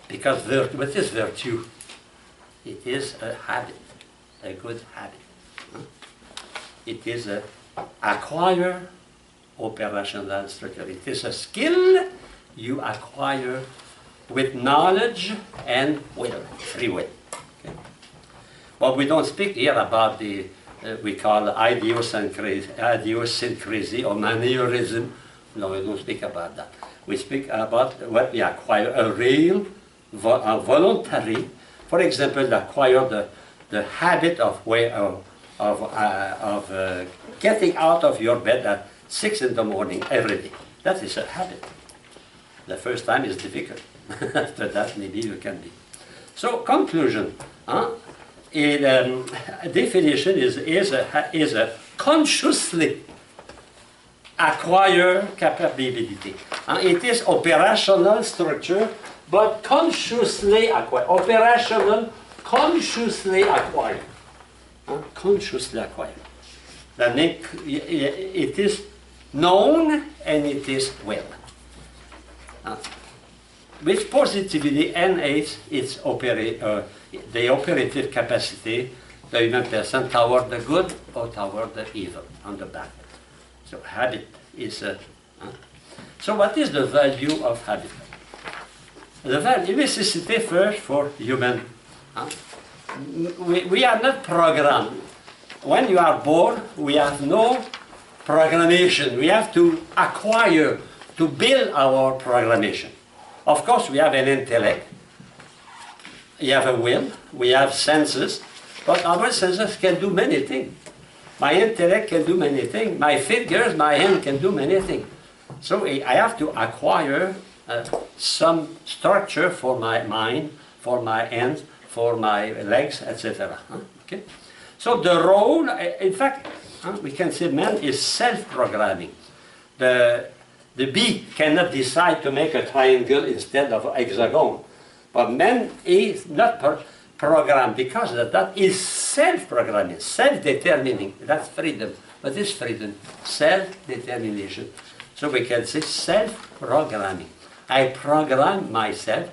because what is virtue? It is a habit, a good habit. It is an acquired operational structure. It is a skill you acquire with knowledge and will, free will. Okay? But we don't speak here about the, we call idiosyncrasy or mannerism. No, we don't speak about that. We speak about what we acquire, a real, voluntary, for example, acquire the habit of getting out of your bed at 6 in the morning every day. That is a habit. The first time is difficult. After that, maybe you can be. So, conclusion. Definition is a consciously acquired capability. It is operational structure, but consciously acquired. Operational, consciously acquired. Consciously acquired. That means it is known and it is will. Which positively enhances its the operative capacity of the human person toward the good or toward the evil, on the bad. So habit is so what is the value of habit? The value, necessity first for human. We are not programmed. When you are born, we have no programmation. We have to acquire, to build our programmation. Of course, we have an intellect. We have a will. We have senses. But our senses can do many things. My intellect can do many things. My fingers, my hand can do many things. So I have to acquire some structure for my mind, for my hands, for my legs, etc. Okay? So the role, in fact, we can say man is self-programming. The bee cannot decide to make a triangle instead of a hexagon. But man is not programmed because that is self-programming, self-determining. That's freedom. What is freedom? Self-determination. So we can say self-programming. I program myself.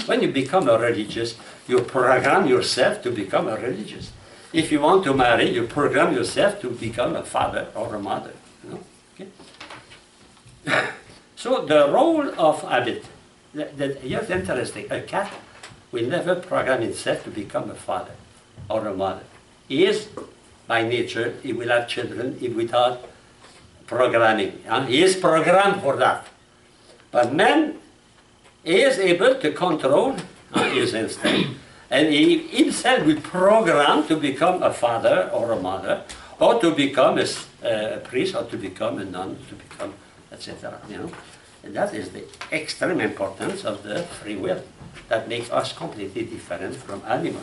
When you become a religious, you program yourself to become a religious. If you want to marry, you program yourself to become a father or a mother. You know? Okay? So the role of habit, here's interesting. A cat will never program himself to become a father or a mother. He is, by nature, he will have children without programming. He is programmed for that. But man is able to control his instinct. And he himself will program to become a father or a mother, or to become a priest, or to become a nun, to become, etc. You know? And that is the extreme importance of the free will that makes us completely different from animals.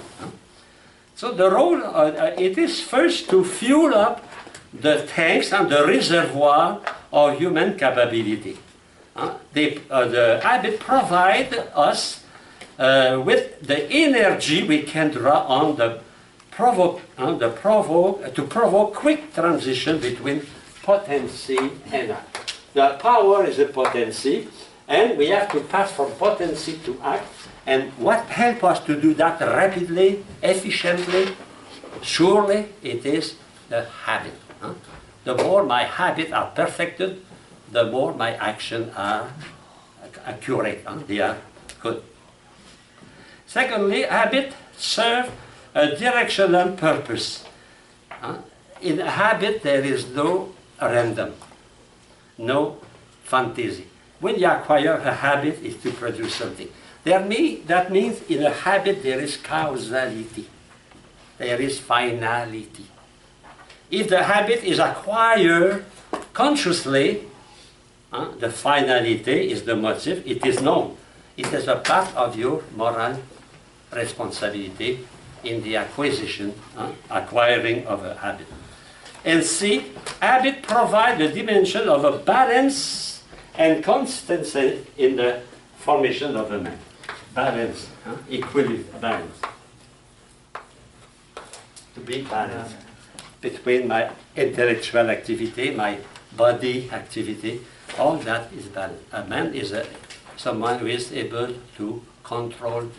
So the role, it is first to fuel up the tanks and the reservoir of human capability. The habit provides us with the energy we can draw on to provoke quick transition between potency and act. The power is a potency, and we have to pass from potency to act. And what helps us to do that rapidly, efficiently, surely, it is the habit. The more my habits are perfected, the more my actions are accurate. They are good. Secondly, habit serve a directional purpose. In a habit, there is no random, no fantasy. When you acquire a habit, it's to produce something. That means in a habit there is causality, there is finality. If the habit is acquired consciously, the finality is the motive, it is known. It is a part of your moral responsibility in the acquiring of a habit. And C, habit provides the dimension of a balance and constancy in the formation of a man. Balance, equilibrium, balance. To be balanced between my intellectual activity, my body activity, all that is balanced. A man is someone who is able to control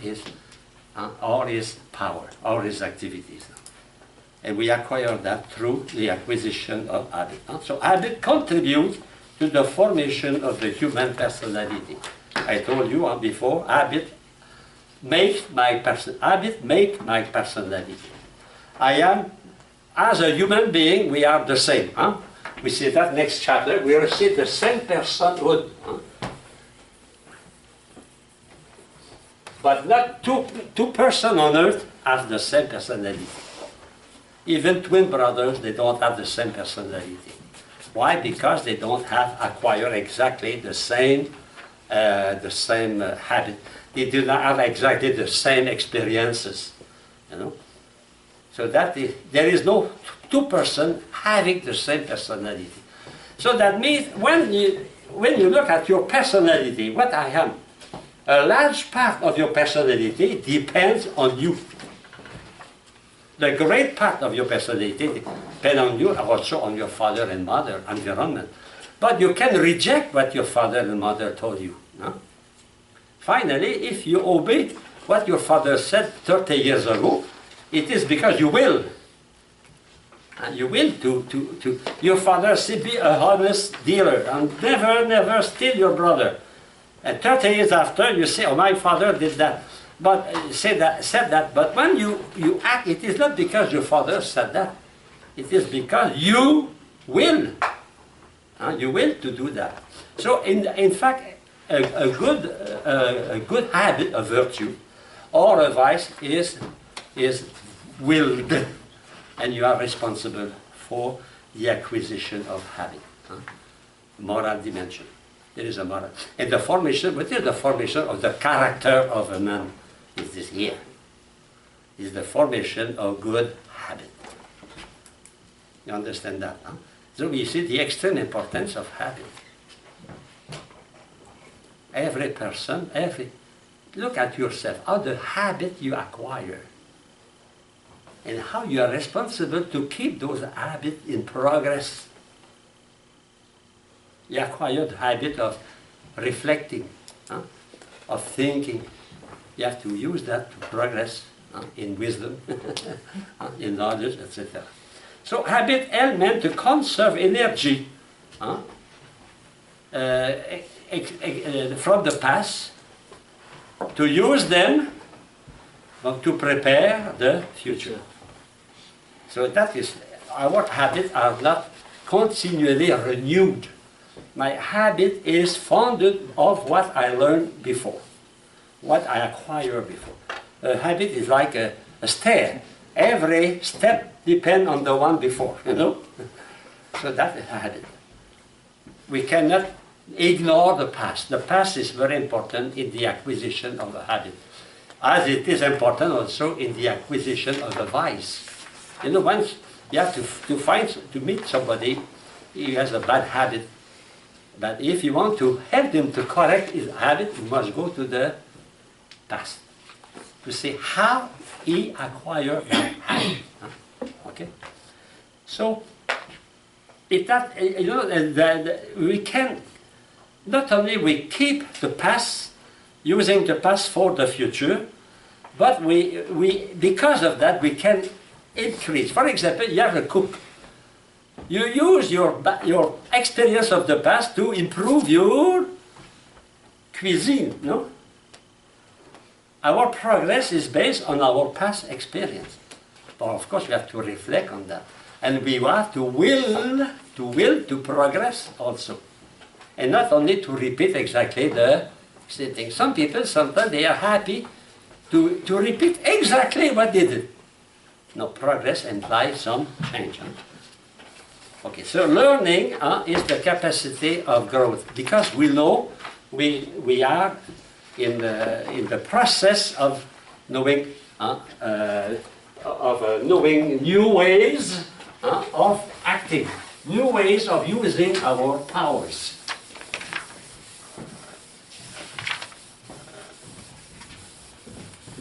all his power, all his activities. And we acquire that through the acquisition of habit. So habit contributes to the formation of the human personality. I told you before, habit make my personality. I am, as a human being, we are the same. We see that next chapter, we will see the same personhood. But not two persons on earth have the same personality. Even twin brothers, they don't have the same personality. Why? Because they don't have acquired exactly the same habit. They do not have exactly the same experiences, you know. So there is no two persons having the same personality. So that means when you look at your personality, what I am, a large part of your personality depends on you. The great part of your personality depends on you, also on your father and mother environment. But you can reject what your father and mother told you. No? Finally, if you obey what your father said 30 years ago, it is because you will. And you will your father said, be a honest dealer and never steal your brother. And 30 years after, you say, oh, my father did that. But said that. But when you act, it is not because your father said that. It is because you will. You will to do that. So in fact, a good habit, a virtue, or a vice is willed, and you are responsible for the acquisition of habit. Moral dimension. There is a moral. And the formation, what is the formation of the character of a man? Is this here? Is the formation of good habit. You understand that? Huh? So we see the extreme importance of habit. Every person, look at yourself, how the habit you acquire, and how you are responsible to keep those habits in progress. You acquire the habit of reflecting, of thinking. You have to use that to progress in wisdom, in knowledge, etc. So habit help men to conserve energy from the past, to use them to prepare the future. So that is, our habits are not continually renewed. My habit is founded of what I learned before, what I acquired before. A habit is like a stair. Every step depends on the one before, you know? So that is a habit. We cannot ignore the past. The past is very important in the acquisition of a habit, as it is important also in the acquisition of a vice. You know, once you have to meet somebody who has a bad habit, but if you want to help him to correct his habit, you must go to the past to see how he acquired that habit. Okay? So, if that, you know, we can, not only we keep the past, using the past for the future, but because of that, we can increase. For example, you have a cook. You use your experience of the past to improve your cuisine, no? Our progress is based on our past experience. But of course, we have to reflect on that. And we have to will to progress also. And not only to repeat exactly the same thing. Some people, sometimes they are happy to repeat exactly what they did. No, progress implies some change. Okay, so learning is the capacity of growth, because we know we are in the process of knowing knowing new ways of acting, new ways of using our powers.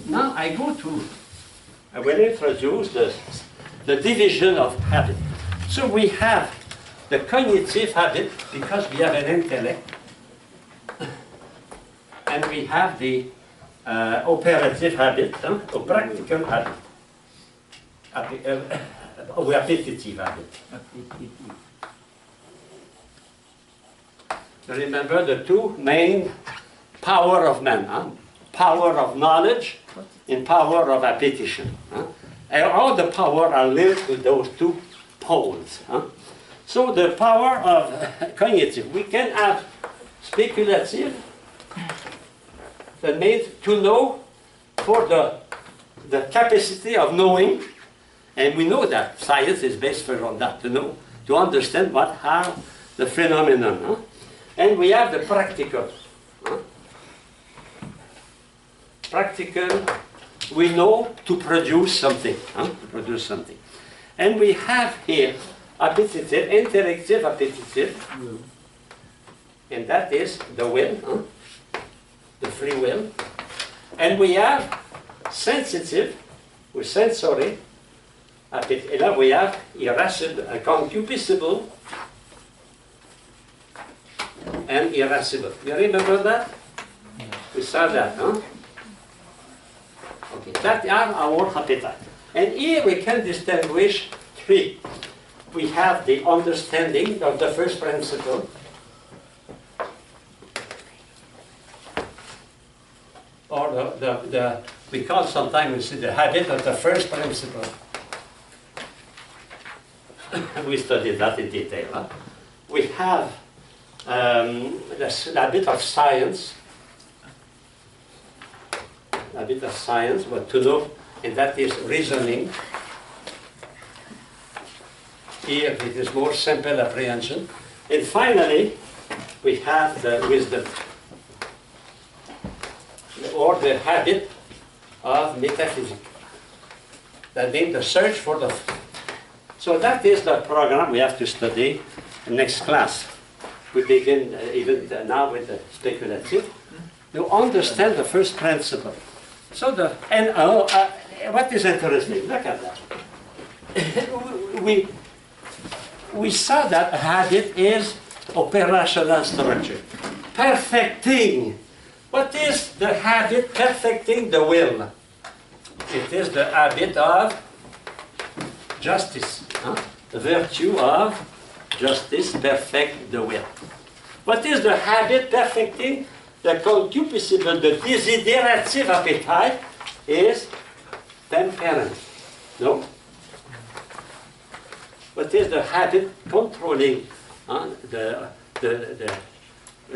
Now I will introduce the division of habit. So we have the cognitive habit, because we have an intellect, and we have the operative habit, or practical habit, or appetitive habit. Remember the two main power of man, power of knowledge and power of appetition. And all the power are linked with those two poles. So the power of cognitive, we can have speculative, that means to know for the capacity of knowing, and we know that science is based on that, to know, to understand what are the phenomenon. And we have the practical. Practical, we know to produce something, And we have here appetitive, intellective appetitive, and that is the will, the free will. And we have sensitive, or sensory appetite. And then we have irascible, concupiscible, and irascible. You remember that? We saw that, huh? Okay, that are our appetite. And here we can distinguish three. We have the understanding of the first principle, or we call sometimes the habit of the first principle. We studied that in detail. Huh? We have the habit of science, but to know, and that is reasoning. Here it is more simple apprehension. And finally, we have the wisdom, or the habit of metaphysics. That means the search for the... So that is the program we have to study next class. We begin even now with the speculative. To understand the first principle. So what is interesting? Look at that. We saw that a habit is operational structure. Perfecting. What is the habit perfecting the will? It is the habit of justice. The virtue of justice perfect the will. What is the habit perfecting the concupiscible, the desiderative appetite? Is temperance. No? What is the habit controlling the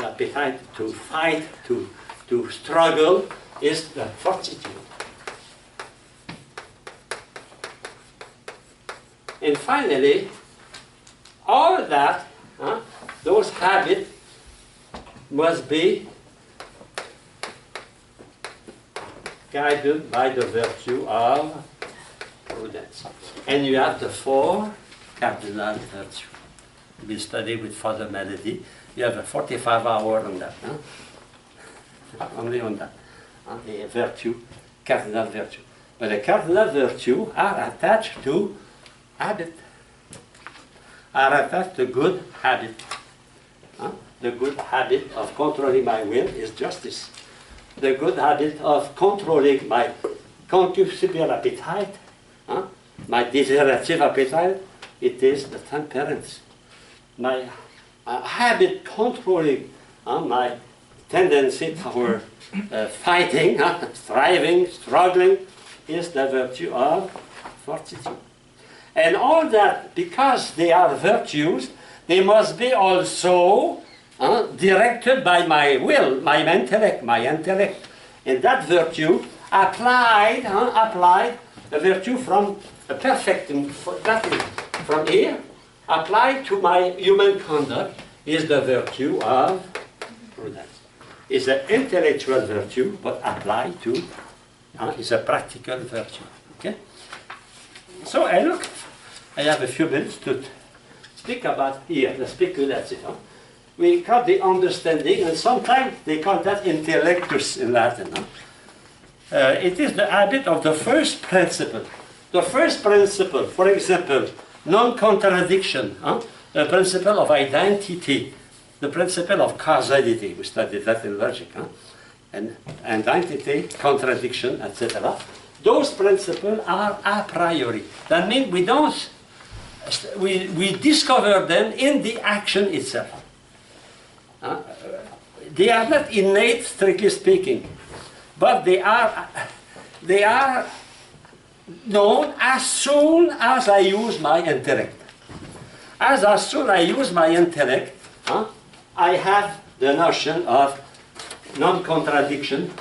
appetite to fight, to struggle, is the fortitude. And finally, all that, those habits must be guided by the virtue of prudence. And you have the 4 cardinal virtues. We study with Father Melody. You have a 45-hour on that. Only on that. The virtue, cardinal virtue. But the cardinal virtues are attached to habit. Are attached to good habit. The good habit of controlling my will is justice. The good habit of controlling my concupiscible appetite, my desirative appetite, it is the temperance. My habit controlling my tendency toward fighting, striving, struggling, is the virtue of fortitude. And all that, because they are virtues, they must be also directed by my will, my intellect. And that virtue applied, the virtue from a perfecting, that is from here, applied to my human conduct, is the virtue of prudence. It's an intellectual virtue, but applied to, it's a practical virtue. Okay? So I have a few minutes to speak about here, the speculative. We call the understanding, and sometimes they call that intellectus in Latin. It is the habit of the first principle. The first principle, for example, non-contradiction, the principle of identity, the principle of causality. We studied that in logic. And identity, contradiction, etc. Those principles are a priori. That means we discover them in the action itself. They are not innate, strictly speaking, but they are known as soon as I use my intellect. As soon as I use my intellect, I have the notion of non-contradiction,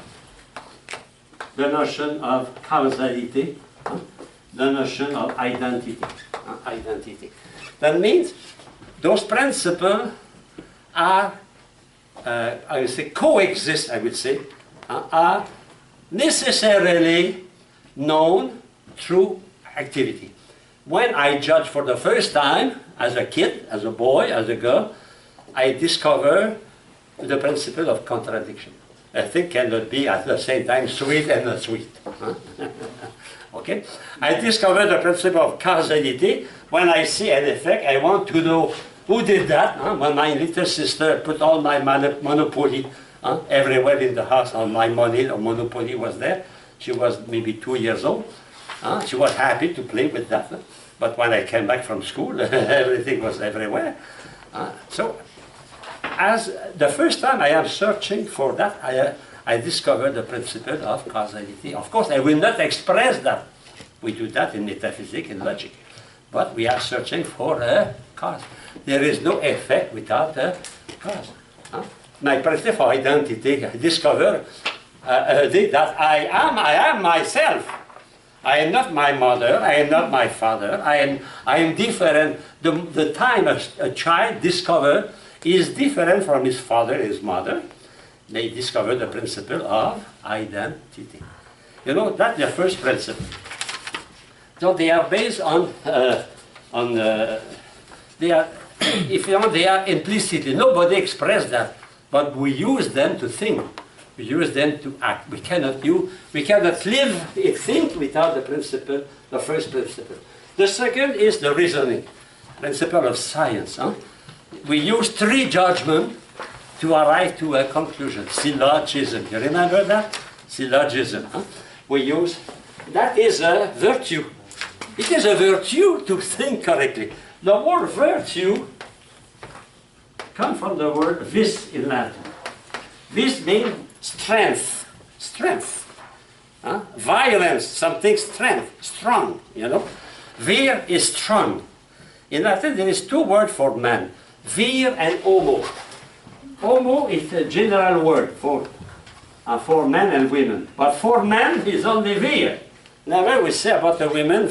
the notion of causality, the notion of identity. That means those principles are, I would say, coexist, are necessarily known through activity. When I judge for the first time, as a kid, as a boy, as a girl, I discover the principle of contradiction. A thing cannot be at the same time sweet and not sweet. Okay? I discover the principle of causality. When I see an effect, I want to know who did that. When my little sister put all my monopoly everywhere in the house, all my money, the monopoly was there. She was maybe 2 years old. She was happy to play with that. But when I came back from school, everything was everywhere. So, as the first time I am searching for that, I discovered the principle of causality. Of course, I will not express that. We do that in metaphysics and logic. But we are searching for a cause. There is no effect without a cause. My principle of identity, I discover that I am myself. I am not my mother, I am not my father, I am different. The time a child discovers is different from his father and his mother. They discover the principle of identity. You know, that's the first principle. So they are based on they are, if you want, they are implicitly. Nobody expressed that, but we use them to think. We use them to act. We cannot live and think without the principle, the first principle. The second is the reasoning, principle of science. We use 3 judgments to arrive to a conclusion. Syllogism. You remember that? Syllogism. We use, that is a virtue. It is a virtue to think correctly. The word virtue comes from the word vis in Latin. Vis means strength. Strength. violence, something strong, you know. Vir is strong. In Latin, there is two words for man, vir and homo. Homo is a general word for men and women, but for men is only vir. Never we say about the women,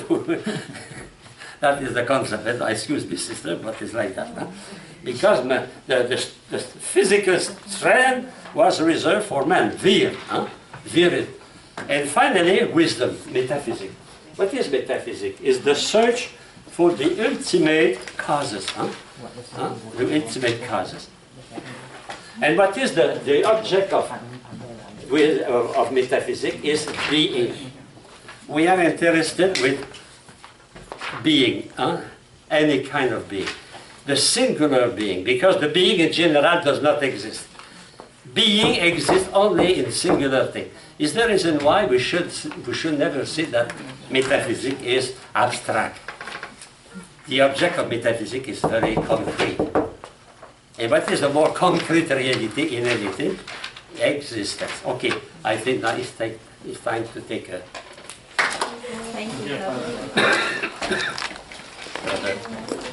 that is the concept, excuse me sister, but it's like that. Huh? Because the physical strength was reserved for men, vir. Huh? Vir. And finally, wisdom, metaphysics. What is metaphysics? It's the search for the ultimate causes. Huh? Huh? The ultimate causes. And what is the object of metaphysics is being. We are interested with being, any kind of being. The singular being, because the being in general does not exist. Being exists only in singular thing. Is the reason why we should never say that metaphysics is abstract. The object of metaphysics is very concrete. And what is the more concrete reality in anything? Existence. Okay, I think now it's time to take a... Thank you. Brother.